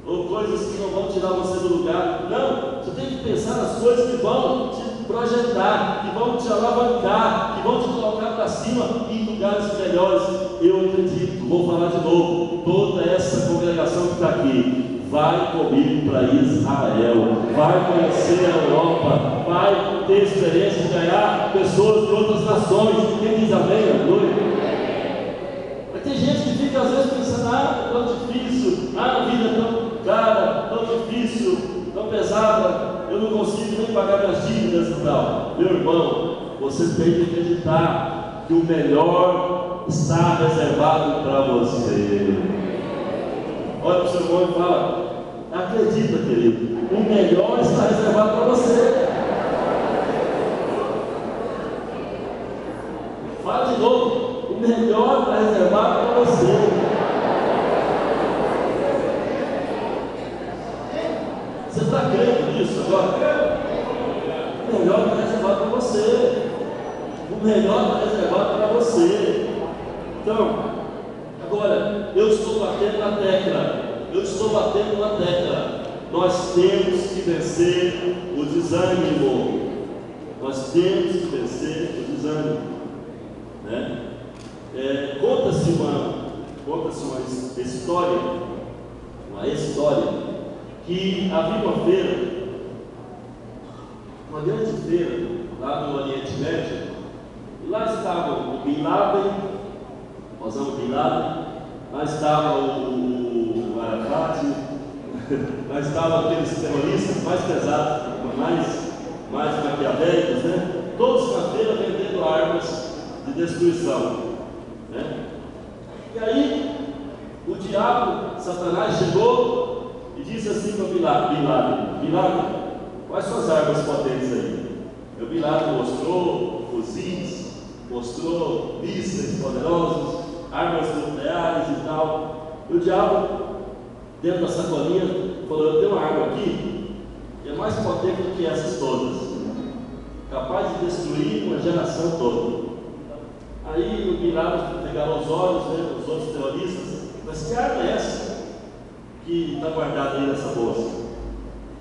ou coisas que não vão tirar você do lugar. Não, você tem que pensar nas coisas que vão te projetar, que vão te alavancar, que vão te colocar para cima em lugares melhores. Eu acredito, vou falar de novo, toda essa congregação que está aqui vai comigo para Israel, vai conhecer a Europa, vai ter experiência de ganhar pessoas de outras nações. Quem diz amém? Aleluia. Mas tem gente que fica às vezes pensando, é tão difícil, a vida é tão cara, tão difícil, tão pesada, eu não consigo nem pagar minhas dívidas e tal. Meu irmão, você tem que acreditar que o melhor está reservado para você. Olha para o seu irmão e fala, acredita, querido, o melhor está reservado para você. Fala de novo, o melhor está reservado para você. Você está crendo nisso agora? O melhor está reservado para você. O melhor está reservado para você. Então, agora, eu estou batendo na tecla. Eu estou batendo na tecla. Nós temos que vencer o desânimo. Nós temos que vencer o desânimo. Né? Conta-se uma história, que havia uma feira, uma grande feira lá no Oriente Médio, e lá estava o Bin Laden, Osama Bin Laden, lá estava o Arafat, lá estavam aqueles terroristas mais pesados, mais maquiavélicos, né? Todos na feira vendendo armas de destruição, né? E aí o diabo, Satanás, chegou e disse assim para Bilac: quais são as armas potentes aí? E o Bilac mostrou fuzis, mostrou mísseis poderosos, armas nucleares e tal. E o diabo, dentro da sacolinha, falou: eu tenho uma arma aqui que é mais potente do que essas todas, capaz de destruir uma geração toda. Aí o Bilac pegaram os olhos, né, os outros terroristas: mas que arma é essa que está guardada aí nessa bolsa?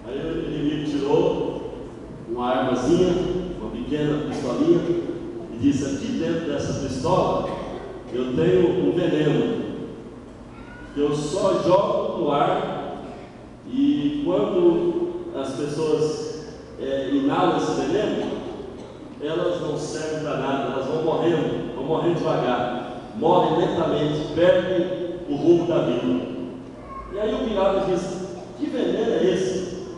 Aí o inimigo tirou uma armazinha, uma pequena pistolinha, e disse: aqui dentro dessa pistola eu tenho um veneno que eu só jogo no ar, e quando as pessoas inalam esse veneno, elas não servem para nada, elas vão morrendo devagar, morrem lentamente, perdem o rumo da vida. E aí o Pilatos disse: que veneno é esse?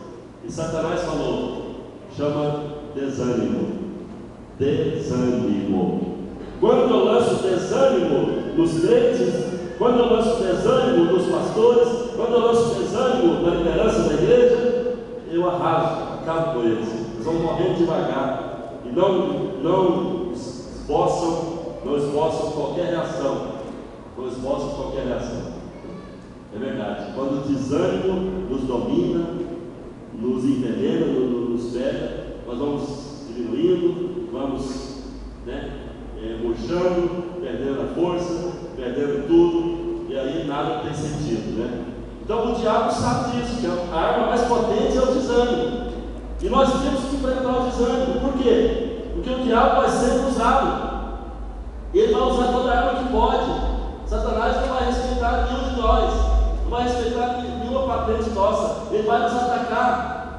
E Satanás falou: chama desânimo. Desânimo. Quando eu lanço desânimo nos crentes, quando eu lanço desânimo nos pastores, quando eu lanço desânimo na liderança da igreja, eu arraso, acabo com eles. Eles vão morrendo devagar e não esboçam qualquer reação. Não esboçam qualquer reação. É verdade. Quando o desânimo nos domina, nos envenena, nos pega, nós vamos diminuindo, vamos murchando, perdendo a força, perdendo tudo, e aí nada tem sentido, né? Então o diabo sabe disso, que a arma mais potente é o desânimo. E nós temos que enfrentar o desânimo. Por quê? Porque o diabo vai sempre usado. Ele vai usar toda a arma que pode. Satanás não vai respeitar nenhum de nós, não vai respeitar nenhuma patente nossa. Ele vai nos atacar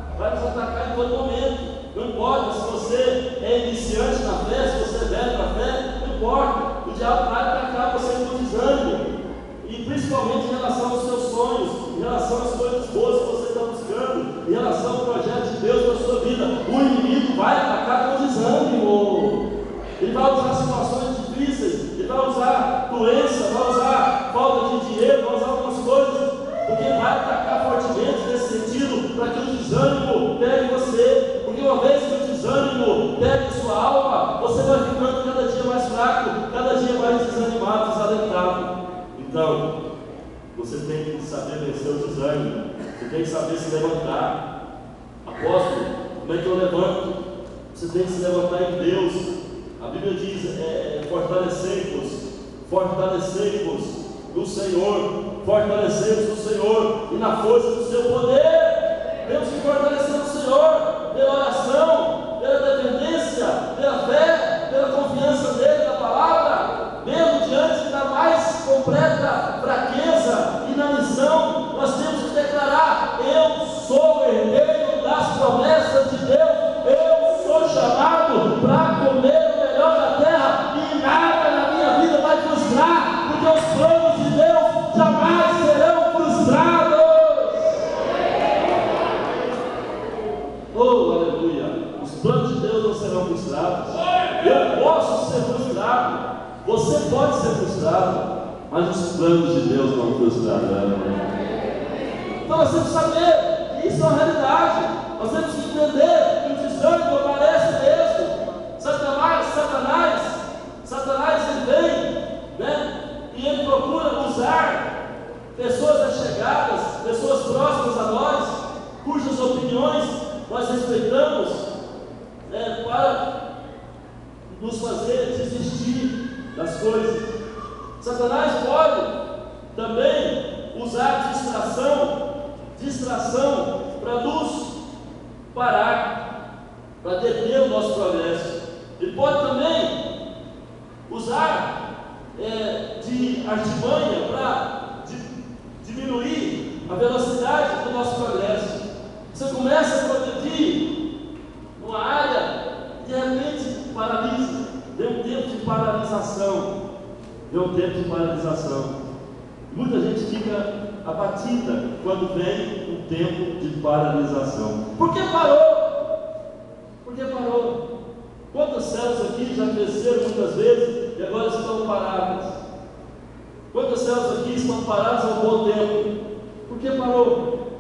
em todo momento. Não importa se você é iniciante na fé, se você é velho na fé, não importa. O diabo vai atacar você com desânimo, e principalmente em relação aos seus sonhos, em relação às coisas boas que você está buscando, em relação ao projeto de Deus na sua vida. O inimigo vai atacar com desânimo. Ele vai usar situações difíceis, ele vai usar doença, vai usar falta de dinheiro, vai usar algumas coisas, porque ele vai atacar fortemente nesse sentido, para que o desânimo pegue você. Porque uma vez que o desânimo pegue sua alma, você vai ficando cada dia mais fraco, cada dia mais desanimado, desalentado. Então, você tem que saber vencer o desânimo, você tem que saber se levantar. Apóstolo, como é que eu levanto? Você tem que se levantar em Deus. A Bíblia diz: fortalecei-vos no Senhor, fortalecei-vos no Senhor e na força do seu poder. Temos que fortalecer o Senhor pela oração, pela dependência, pela fé, pela confiança nele, na palavra, mesmo diante da mais completa fraqueza e na missão. Nós temos que declarar: eu sou herdeiro das promessas de Deus, eu sou chamado para comer o melhor da terra, e nada na minha vida vai frustrar, porque os planos de Deus jamais serão frustrados. Oh, aleluia! Os planos de Deus não serão frustrados. Eu posso ser frustrado, você pode ser frustrado, mas os planos de Deus não frustrarão. Então nós temos que saber que isso é uma realidade. Nós temos que entender que o desânimo aparece mesmo. Satanás ele vem, e ele procura usar pessoas allegadas, pessoas próximas a nós, cujas opiniões nós respeitamos, para nos fazer desistir das coisas. Satanás pode também usar distração para nos parar, para deter o nosso progresso. Ele pode também usar de artimanha para diminuir a velocidade do nosso progresso. Você começa a progredir numa área e de repente paralisa. Deu um tempo de paralisação. Muita gente fica abatida quando vem um tempo de paralisação. Por que parou? Quantas células aqui já cresceram muitas vezes e agora estão paradas? Quantas células aqui estão paradas há um bom tempo? Por que parou?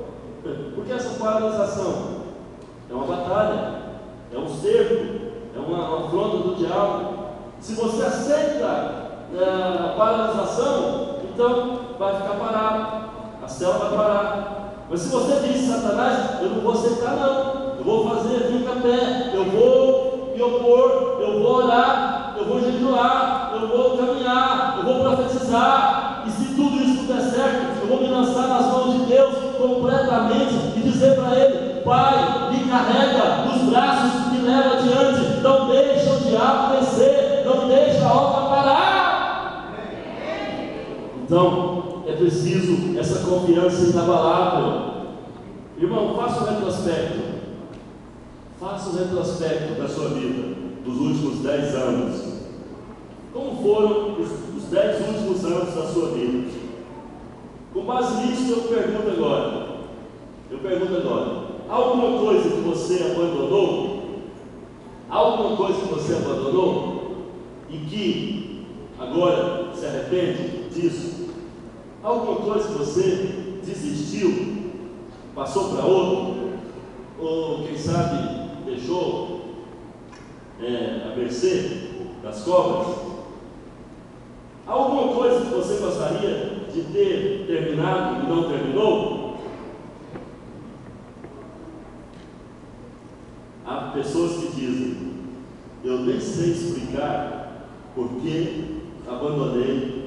Por que essa paralisação? É uma batalha, é um cerco, é uma afronta do diabo. Se você aceita a paralisação, então vai ficar parado, a célula vai parar. Mas se você diz, Satanás, eu não vou aceitar não, eu vou fazer vinho a pé, eu vou me opor, eu vou orar, eu vou jejuar, eu vou caminhar, eu vou profetizar, e se tudo isso não der certo, eu vou me lançar nas mãos de Deus completamente e dizer para Ele: Pai, me carrega nos braços, me leva adiante, não deixa o diabo vencer, não deixa a obra parar. Então, é preciso essa confiança inabalável. Irmão, faça um retrospecto. Faça um retrospecto da sua vida, dos últimos 10 anos. Como foram os 10 últimos anos da sua vida? Com base nisso, eu pergunto agora. Alguma coisa que você abandonou? Alguma coisa que você abandonou? E que agora se arrepende disso? Alguma coisa que você desistiu? Passou para outro? Ou quem sabe deixou a mercê das cobras? Alguma coisa que você gostaria de ter terminado e não terminou? Há pessoas que dizem: eu nem sei explicar por que abandonei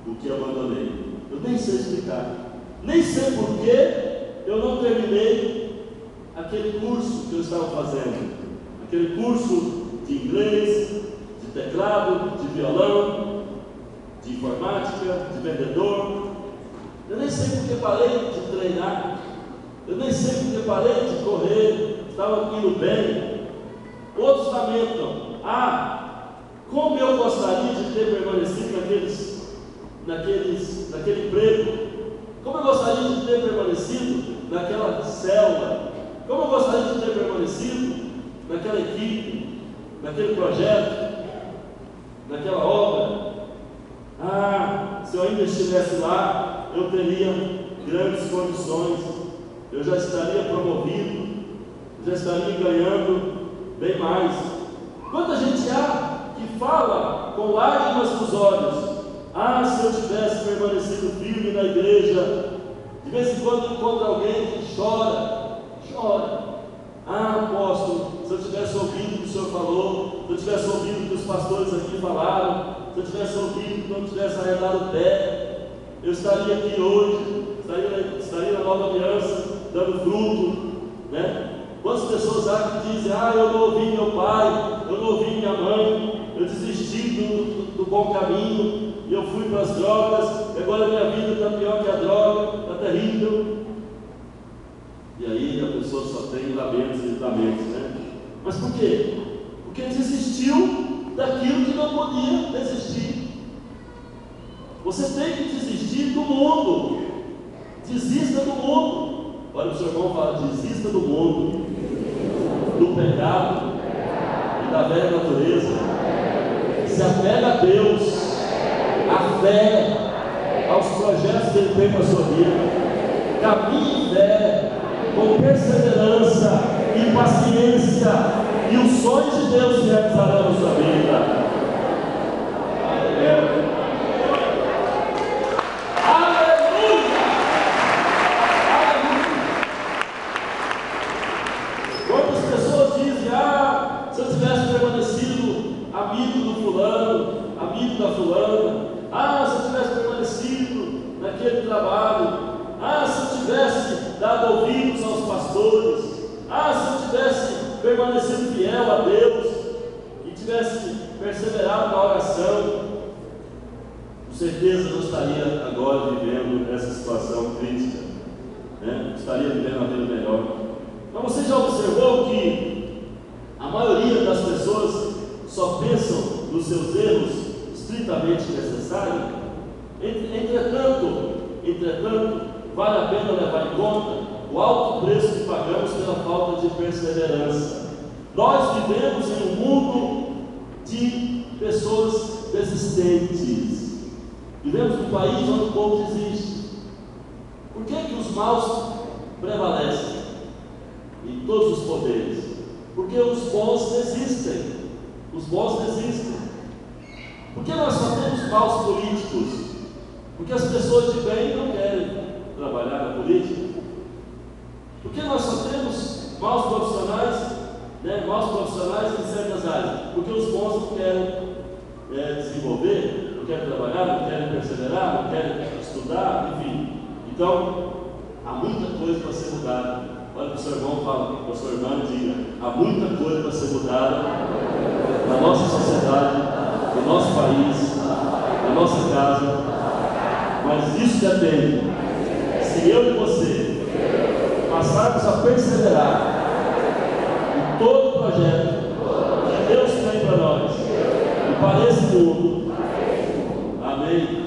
o que abandonei. Eu nem sei explicar. Nem sei por que eu não terminei aquele curso que eu estava fazendo. Aquele curso de inglês, de teclado, de violão, de informática, de vendedor. Eu nem sei porque parei de treinar. Eu nem sei porque parei de correr. Estava indo bem. Outros lamentam: como eu gostaria de ter permanecido naquele emprego. Como eu gostaria de ter permanecido naquela célula. Como eu gostaria de ter permanecido naquela equipe, naquele projeto, naquela obra. Se eu ainda estivesse lá, eu teria grandes condições, eu já estaria promovido, já estaria ganhando bem mais. Quanta gente há que fala com lágrimas nos olhos: se eu tivesse permanecido firme na igreja. De vez em quando encontra alguém que chora. Apóstolo, se eu tivesse ouvido o que o senhor falou, se eu tivesse ouvido o que os pastores aqui falaram, se eu tivesse ouvido que não tivesse arredado o pé, eu estaria aqui hoje, estaria na nova aliança, dando fruto, né? Quantas pessoas há que dizem: eu não ouvi meu pai, eu não ouvi minha mãe, eu desisti do bom caminho, e eu fui para as drogas, e agora minha vida está pior que a droga, está terrível. E aí a pessoa só tem lamentos e lamentos, né? Mas por quê? Porque desistiu daquilo que não podia desistir. Você tem que desistir do mundo. Desista do mundo. Olha o seu irmão e fala: desista do mundo, do pecado e da velha natureza. Se apega a Deus, à fé, aos projetos que Ele tem para a sua vida. Caminhe em fé, com perseverança e paciência, e os sonhos de Deus se realizarão na sua vida. Aleluia! Quantas pessoas dizem: se eu tivesse permanecido amigo do fulano, amigo da fulana, se eu tivesse permanecido naquele trabalho, se eu tivesse dado ouvidos aos pastores, se eu tivesse permanecido fiel a Deus e tivesse perseverado na oração, com certeza não estaria agora vivendo essa situação crítica, né? Estaria vivendo a vida melhor. Mas você já observou que a maioria das pessoas só pensam nos seus erros estritamente necessários? Entretanto, vale a pena levar em conta o alto preço que pagamos pela falta de perseverança. Nós vivemos em um mundo de pessoas desistentes. Vivemos num país onde o povo desiste. Por que os maus prevalecem em todos os poderes, porque os bons desistem. Os bons desistem. Por que nós só temos maus políticos? Porque as pessoas de bem não querem trabalhar na política. Por que nós só temos maus profissionais, maus profissionais em certas áreas? Porque os bons não querem desenvolver, não querem trabalhar, não querem perseverar, não querem estudar, enfim. Então, há muita coisa para ser mudada. Olha para o seu irmão, fala para o seu irmão e diga: há muita coisa para ser mudada na nossa sociedade, no nosso país, na nossa casa, mas isso depende. Se eu e você passarmos a perseverar em todo o projeto que Deus tem para nós e para esse mundo, amém?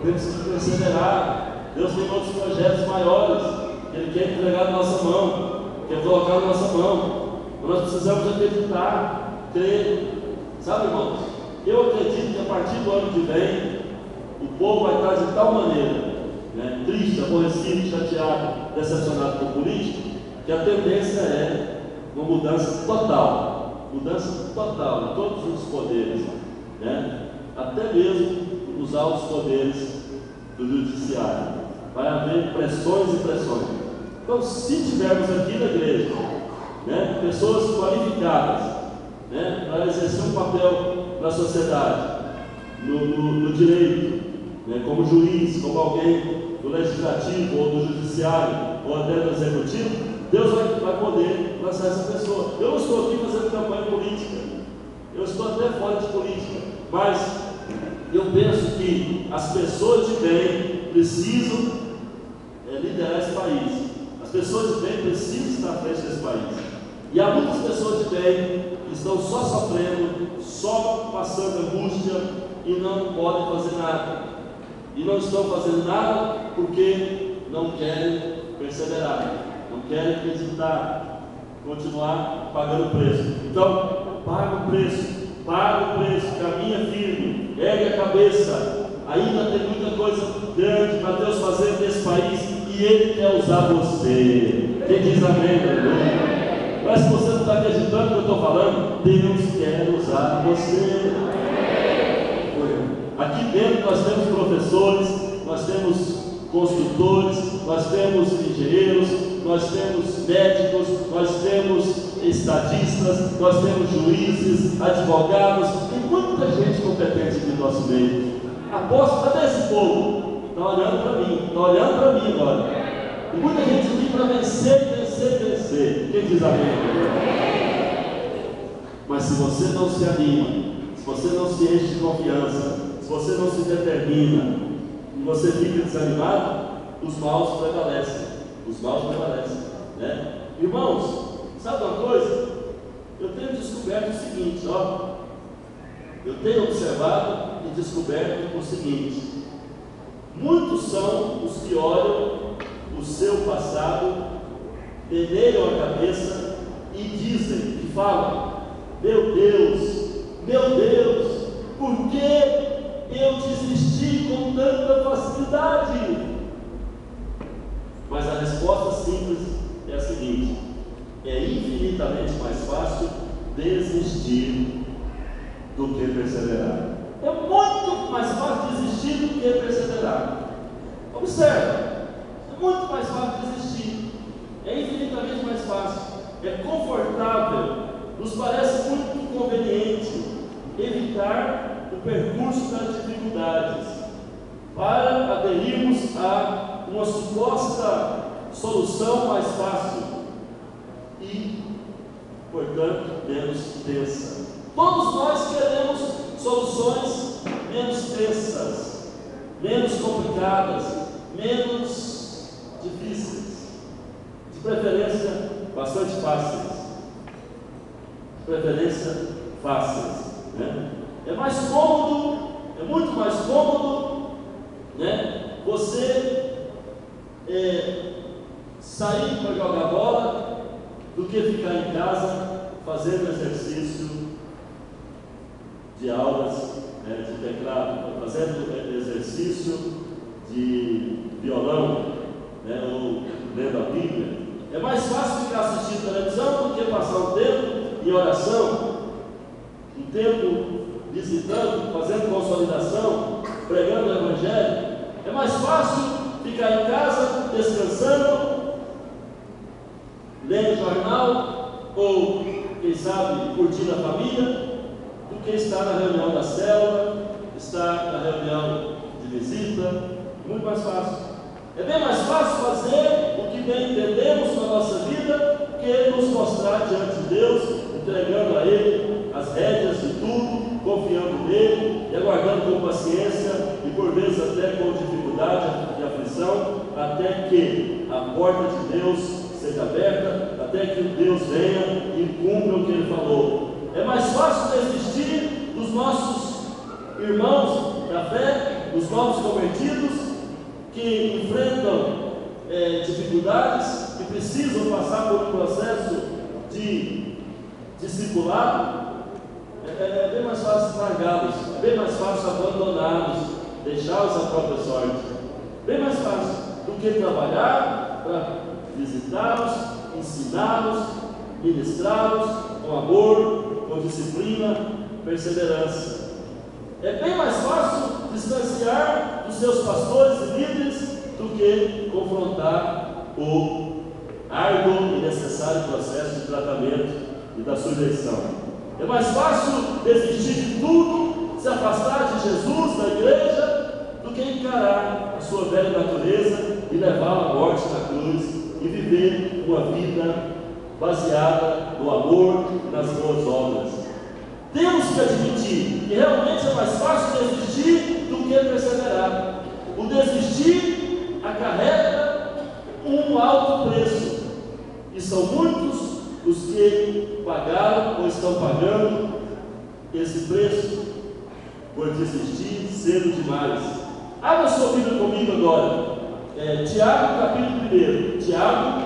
Temos que perseverar. Deus tem outros projetos maiores que Ele quer entregar na nossa mão, quer colocar na nossa mão. Nós precisamos acreditar, crer. Sabe, irmãos, eu acredito que a partir do ano que vem o povo vai estar de tal maneira, triste, aborrecido, chateado, decepcionado com o político, que a tendência é uma mudança total em todos os poderes, até mesmo nos altos poderes do judiciário. Vai haver pressões e pressões. Então, se tivermos aqui na igreja pessoas qualificadas para exercer um papel na sociedade, no direito, como juiz, como alguém do legislativo ou do judiciário ou até do executivo, Deus vai poder lançar essa pessoa. Eu não estou aqui fazendo campanha política, eu estou até fora de política, mas eu penso que as pessoas de bem precisam liderar esse país. As pessoas de bem precisam estar à frente desse país. E há muitas pessoas de bem que estão só sofrendo, só passando angústia e não podem fazer nada. E não estão fazendo nada porque não querem perseverar, não querem acreditar, continuar pagando o preço. Então, paga o preço, caminha firme, ergue a cabeça. Ainda tem muita coisa grande para Deus fazer nesse país e Ele quer usar você. Quem diz amém, aleluia? Mas se você não está acreditando no que eu estou falando, Deus quer usar você. Aqui dentro nós temos professores, nós temos construtores, nós temos engenheiros, nós temos médicos, nós temos estadistas, nós temos juízes, advogados, tem muita gente competente aqui no nosso meio. Aposto, cadê esse povo? Está olhando para mim agora. Tem muita gente aqui para vencer. Quem diz amém? Mas se você não se anima, se você não se enche de confiança, se você não se determina e você fica desanimado, os maus prevalecem. Irmãos, sabe uma coisa? Eu tenho descoberto o seguinte, eu tenho observado e descoberto o seguinte: muitos são os que olham o seu passado, peneiram a cabeça e dizem, e falam: meu Deus, por que eu desisti com tanta facilidade? Mas a resposta simples é a seguinte: é infinitamente mais fácil desistir do que perseverar. É muito mais fácil desistir do que perseverar. Observa, é muito mais fácil desistir, é infinitamente mais fácil, é confortável, nos parece muito conveniente evitar o percurso das dificuldades para aderirmos a uma suposta solução mais fácil e, portanto, menos tensa. Todos nós queremos soluções menos tensas, menos complicadas, menos difíceis, de preferência bastante fáceis. É mais cômodo, é muito mais cômodo, você sair para jogar bola do que ficar em casa fazendo exercício de aulas de teclado, fazendo exercício de violão, né, ou lendo a Bíblia. É mais fácil ficar assistindo televisão do que passar um tempo em oração, um tempo visitando, fazendo consolidação, pregando o Evangelho. É mais fácil ficar em casa, descansando, lendo jornal, ou, quem sabe, curtindo a família, do que estar na reunião da célula, estar na reunião de visita. Muito mais fácil. É bem mais fácil fazer o que bem entendemos na nossa vida que nos mostrar diante de Deus, entregando a Ele as rédeas de tudo, confiando nele e aguardando com paciência e por vezes até com dificuldade e aflição, até que a porta de Deus seja aberta, até que Deus venha e cumpra o que Ele falou. É mais fácil desistir dos nossos irmãos da fé, dos novos convertidos, que enfrentam dificuldades, que precisam passar por um processo de discipulado. É bem mais fácil largá-los, é bem mais fácil abandoná-los, deixá-los à própria sorte. Bem mais fácil do que trabalhar para visitá-los, ensiná-los, ministrá-los com amor, com disciplina, perseverança. É bem mais fácil distanciar dos seus pastores e líderes do que confrontar o árduo e necessário processo de tratamento e da sujeição. É mais fácil desistir de tudo, se afastar de Jesus, da igreja, do que encarar a sua velha natureza e levá-la à morte na cruz e viver uma vida baseada no amor e nas boas obras. Temos que admitir que realmente é mais fácil desistir do que perseverar. O desistir acarreta um alto preço, e são muitos os que pagaram ou estão pagando esse preço por desistir cedo demais. Abra sua Bíblia comigo agora. Tiago capítulo 1. Tiago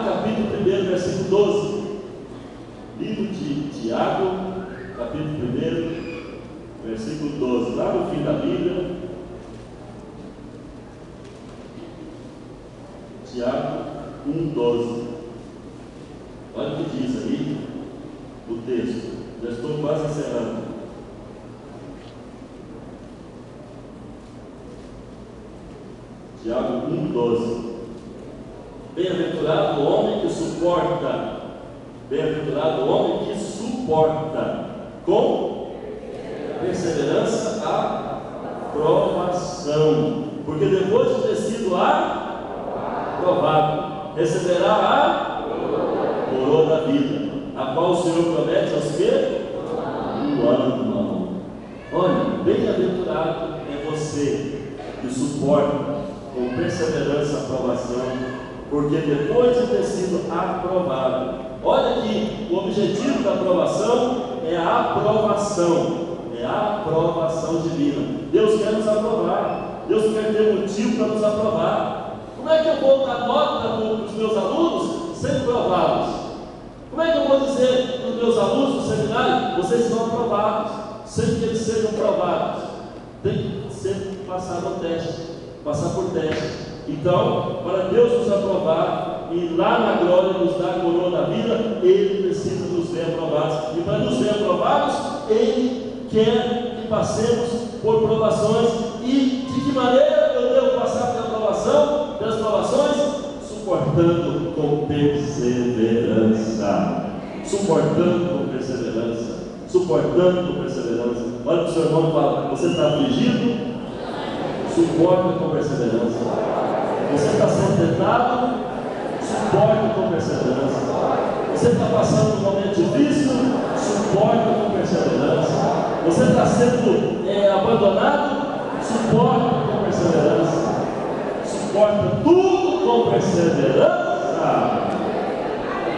capítulo 1, versículo 12. Livro de Tiago, capítulo 1, versículo 12, lá no fim da Bíblia. Tiago 1,12. Olha o que diz aí o texto. Já estou quase encerrando. Tiago 1,12. Bem-aventurado o homem que suporta. Bem-aventurado o homem que suporta com perseverança a provação, porque depois de ter sido aprovado, receberá a coroa da vida, a qual o Senhor promete aos que o amam. Olha, bem-aventurado é você que suporta com perseverança a provação, porque depois de ter sido aprovado. Olha que o objetivo da aprovação é a aprovação, divina. Deus quer nos aprovar, Deus quer ter motivo para nos aprovar. Como é que eu vou dar nota para os meus alunos sem prová-los? Como é que eu vou dizer para os meus alunos do seminário, vocês estão aprovados, sem que eles sejam provados? Tem que ser passado no teste, passar por teste. Então, para Deus nos aprovar e lá na glória nos dar a coroa da vida, Ele precisa nos ver aprovados. E para nos ver aprovados, Ele quer que passemos por provações. E de que maneira eu devo passar pelas provações? Suportando com perseverança. Olha para o seu irmão e fala: você está afligido? Suporta com perseverança. Você está sendo tentado? Suporta com perseverança. Você está passando por um momento difícil? Suporta com perseverança. Você está sendo abandonado? Suporta com perseverança. Suporta tudo com perseverança.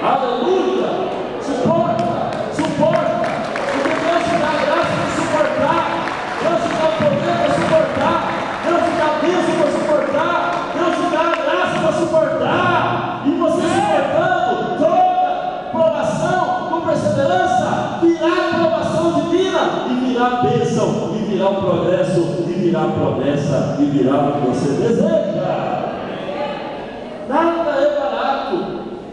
Aleluia! Suporta. Porque Deus te dá graça para suportar. Deus te dá o poder para suportar. Deus te dá a bênção para suportar. Deus te dá a graça para suportar. E você suportando toda provação com perseverança, virá provação divina e virá bênção e virá o progresso, e virá a promessa, e virá o que você deseja. Nada é barato,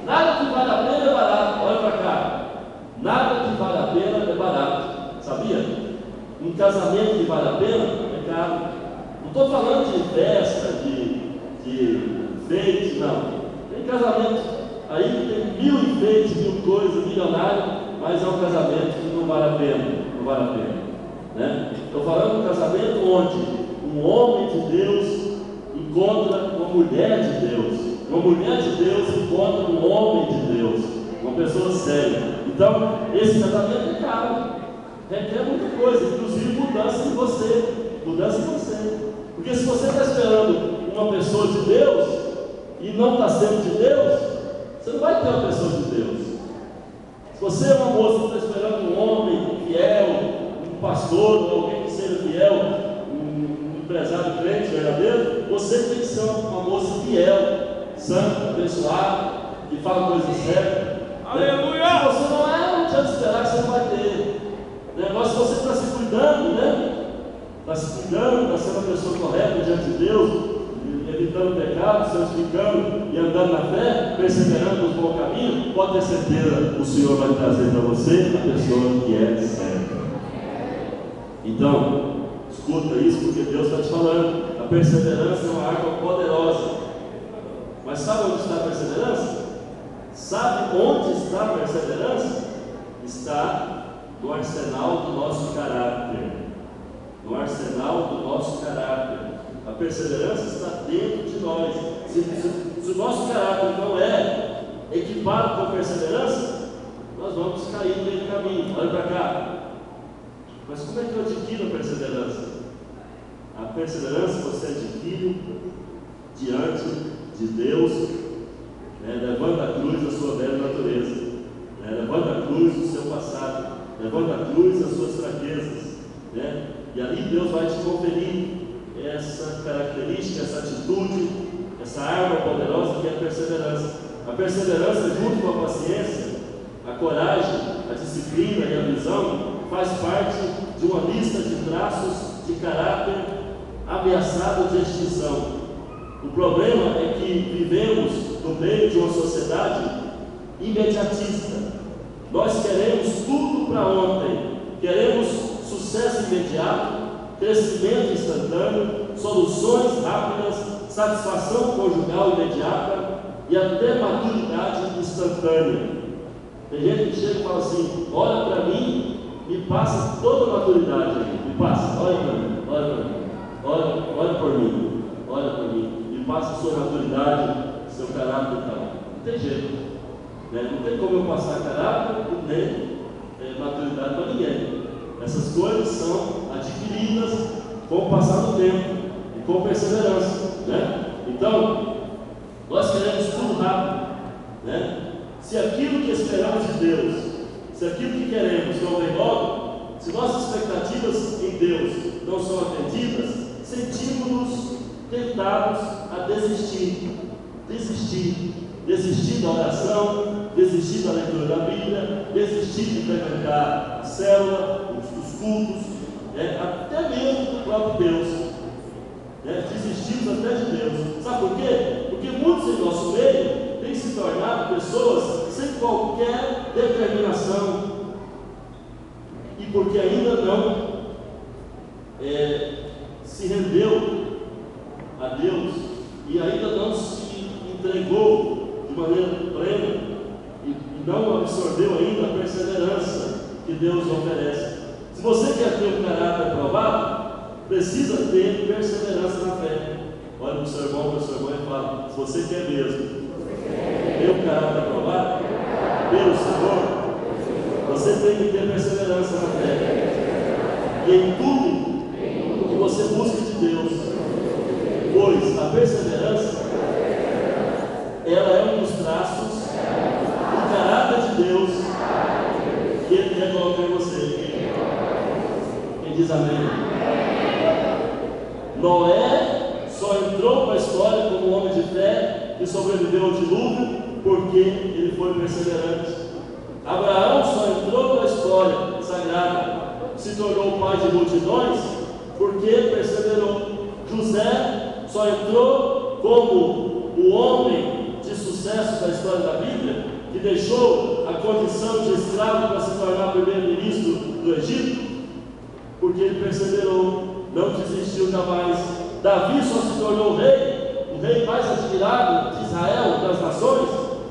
nada que vale a pena é barato. Olha para cá, nada que vale a pena é barato, sabia? Um casamento que vale a pena é caro. Não estou falando de festa, de enfeite, não. Tem casamento aí que tem 1000 enfeites, 1000 coisas, milionário, mas é um casamento que não vale a pena, não vale a pena, né? Estou falando de um casamento onde um homem de Deus encontra uma mulher de Deus, uma mulher de Deus encontra um homem de Deus, uma pessoa séria. Então, esse casamento é caro, requer muita coisa, inclusive mudança em você, porque se você está esperando uma pessoa de Deus e não está sendo de Deus, você não vai ter uma pessoa de Deus. Se você é uma moça que está esperando um homem fiel, um pastor, alguém que seja fiel, um empresário crente verdadeiro, você tem que ser uma moça fiel, santa, abençoada, que fala coisas certas. Aleluia! Se você não é, não adianta esperar que você não vai ter. O negócio é você está se cuidando, né? Está se cuidando, está sendo a pessoa correta diante de Deus, evitando pecado, santificando e andando na fé, perseverando no bom caminho. Pode ter certeza, o Senhor vai trazer para você a pessoa que é certa. Então, escuta isso, porque Deus está te falando. A perseverança é uma arma poderosa. Mas sabe onde está a perseverança? Sabe onde está a perseverança? Está no arsenal do nosso caráter. No arsenal do nosso caráter. A perseverança está dentro de nós. Se o nosso caráter não é equipado com perseverança, nós vamos cair no meio do caminho. Olha para cá. Mas como é que eu adquiro a perseverança? A perseverança você adquire diante de Deus, né? Levando a cruz a sua velha natureza, né? Levando a cruz o seu passado, levando a cruz as suas fraquezas, né? E ali Deus vai te conferir essa característica, essa atitude, essa arma poderosa que é a perseverança. A perseverança, junto com a paciência, a coragem, a disciplina e a visão, faz parte de uma lista de traços de caráter ameaçado de extinção. O problema é que vivemos no meio de uma sociedade imediatista. Nós queremos tudo para ontem, queremos sucesso imediato, crescimento instantâneo, soluções rápidas, satisfação conjugal imediata e até maturidade instantânea. Tem gente que chega e fala assim: olha para mim, me passa toda a maturidade aí, me passa, olha para mim, olha por mim, olha para mim, me passa a sua maturidade, seu caráter e tal. Não tem jeito, né? Não tem como eu passar caráter nem maturidade para ninguém. Essas coisas são adquiridas com o passar do tempo e com perseverança, né? Então, nós queremos tudo rápido, né? Se aquilo que esperamos de Deus, se aquilo que queremos não vem logo, se nossas expectativas em Deus não são atendidas, sentimos-nos tentados a desistir da oração, desistir da leitura da Bíblia, desistir de frequentar a célula, os cultos, até mesmo do próprio Deus, né? Desistimos até de Deus. Sabe por quê? Porque muitos em nosso meio têm se tornado pessoas sem qualquer determinação, e porque ainda não se rendeu a Deus e ainda não se entregou de maneira plena e não absorveu ainda a perseverança que Deus oferece. Se você quer ter um caráter aprovado, precisa ter perseverança na fé. Olha para o seu irmão e fala: se você quer mesmo ter um caráter aprovado pelo Senhor, você tem que ter perseverança na fé. E em tudo que você busca de Deus, pois a perseverança, ela é um dos traços do caráter de Deus que Ele quer colocar em você. Quem diz amém? Noé só entrou para a história como um homem de fé que sobreviveu ao dilúvio porque ele foi perseverante. Abraão só entrou para a história sagrada, se tornou pai de multidões porque perseverou. José só entrou como o homem de sucesso da história da Bíblia, que deixou a condição de escravo para se tornar primeiro-ministro do Egito, porque ele perseverou, não desistiu jamais. Davi só se tornou rei, o rei mais admirado de Israel, das nações,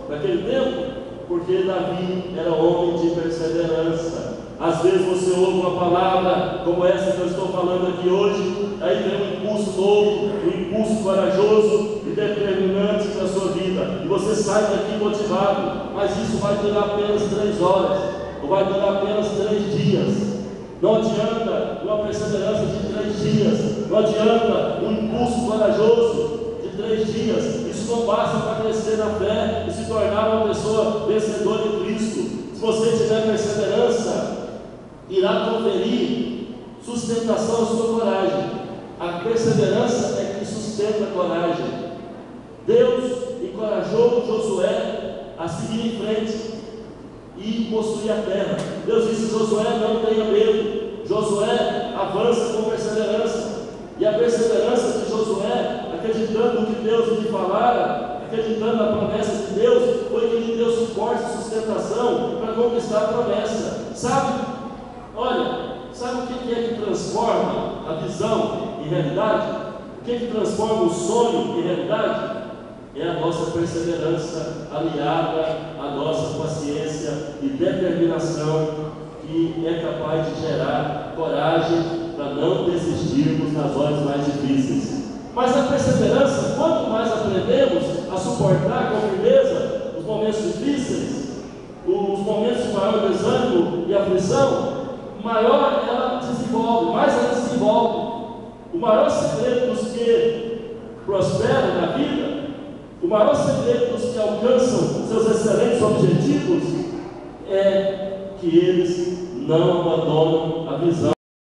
naquele tempo, porque Davi era homem de perseverança. Às vezes você ouve uma palavra como essa que eu estou falando aqui hoje, aí vem um impulso novo, um impulso corajoso e determinante para a sua vida, e você sai daqui motivado, mas isso vai durar apenas 3 horas, ou vai durar apenas 3 dias. Não adianta uma perseverança de 3 dias, não adianta um impulso corajoso de 3 dias, isso não basta para crescer na fé e se tornar uma pessoa vencedora em Cristo. Se você tiver perseverança, irá conferir sustentação à sua coragem. A perseverança é que sustenta a coragem. Deus encorajou Josué a seguir em frente e possuir a terra. Deus disse: Josué, não tenha medo. Josué avança com perseverança. E a perseverança de Josué, acreditando no que Deus lhe falara, acreditando na promessa de Deus, foi que lhe deu suporte e sustentação para conquistar a promessa. Sabe? Olha, sabe o que é que transforma a visão em realidade? O que é que transforma o sonho em realidade? É a nossa perseverança aliada à nossa paciência e determinação, que é capaz de gerar coragem para não desistirmos nas horas mais difíceis. Mas a perseverança, quanto mais aprendemos a suportar com firmeza os momentos difíceis, os momentos de maior desânimo e aflição, maior ela desenvolve, mais ela desenvolve. O maior segredo dos que prosperam na vida, o maior segredo dos que alcançam seus excelentes objetivos, é que eles não abandonam a visão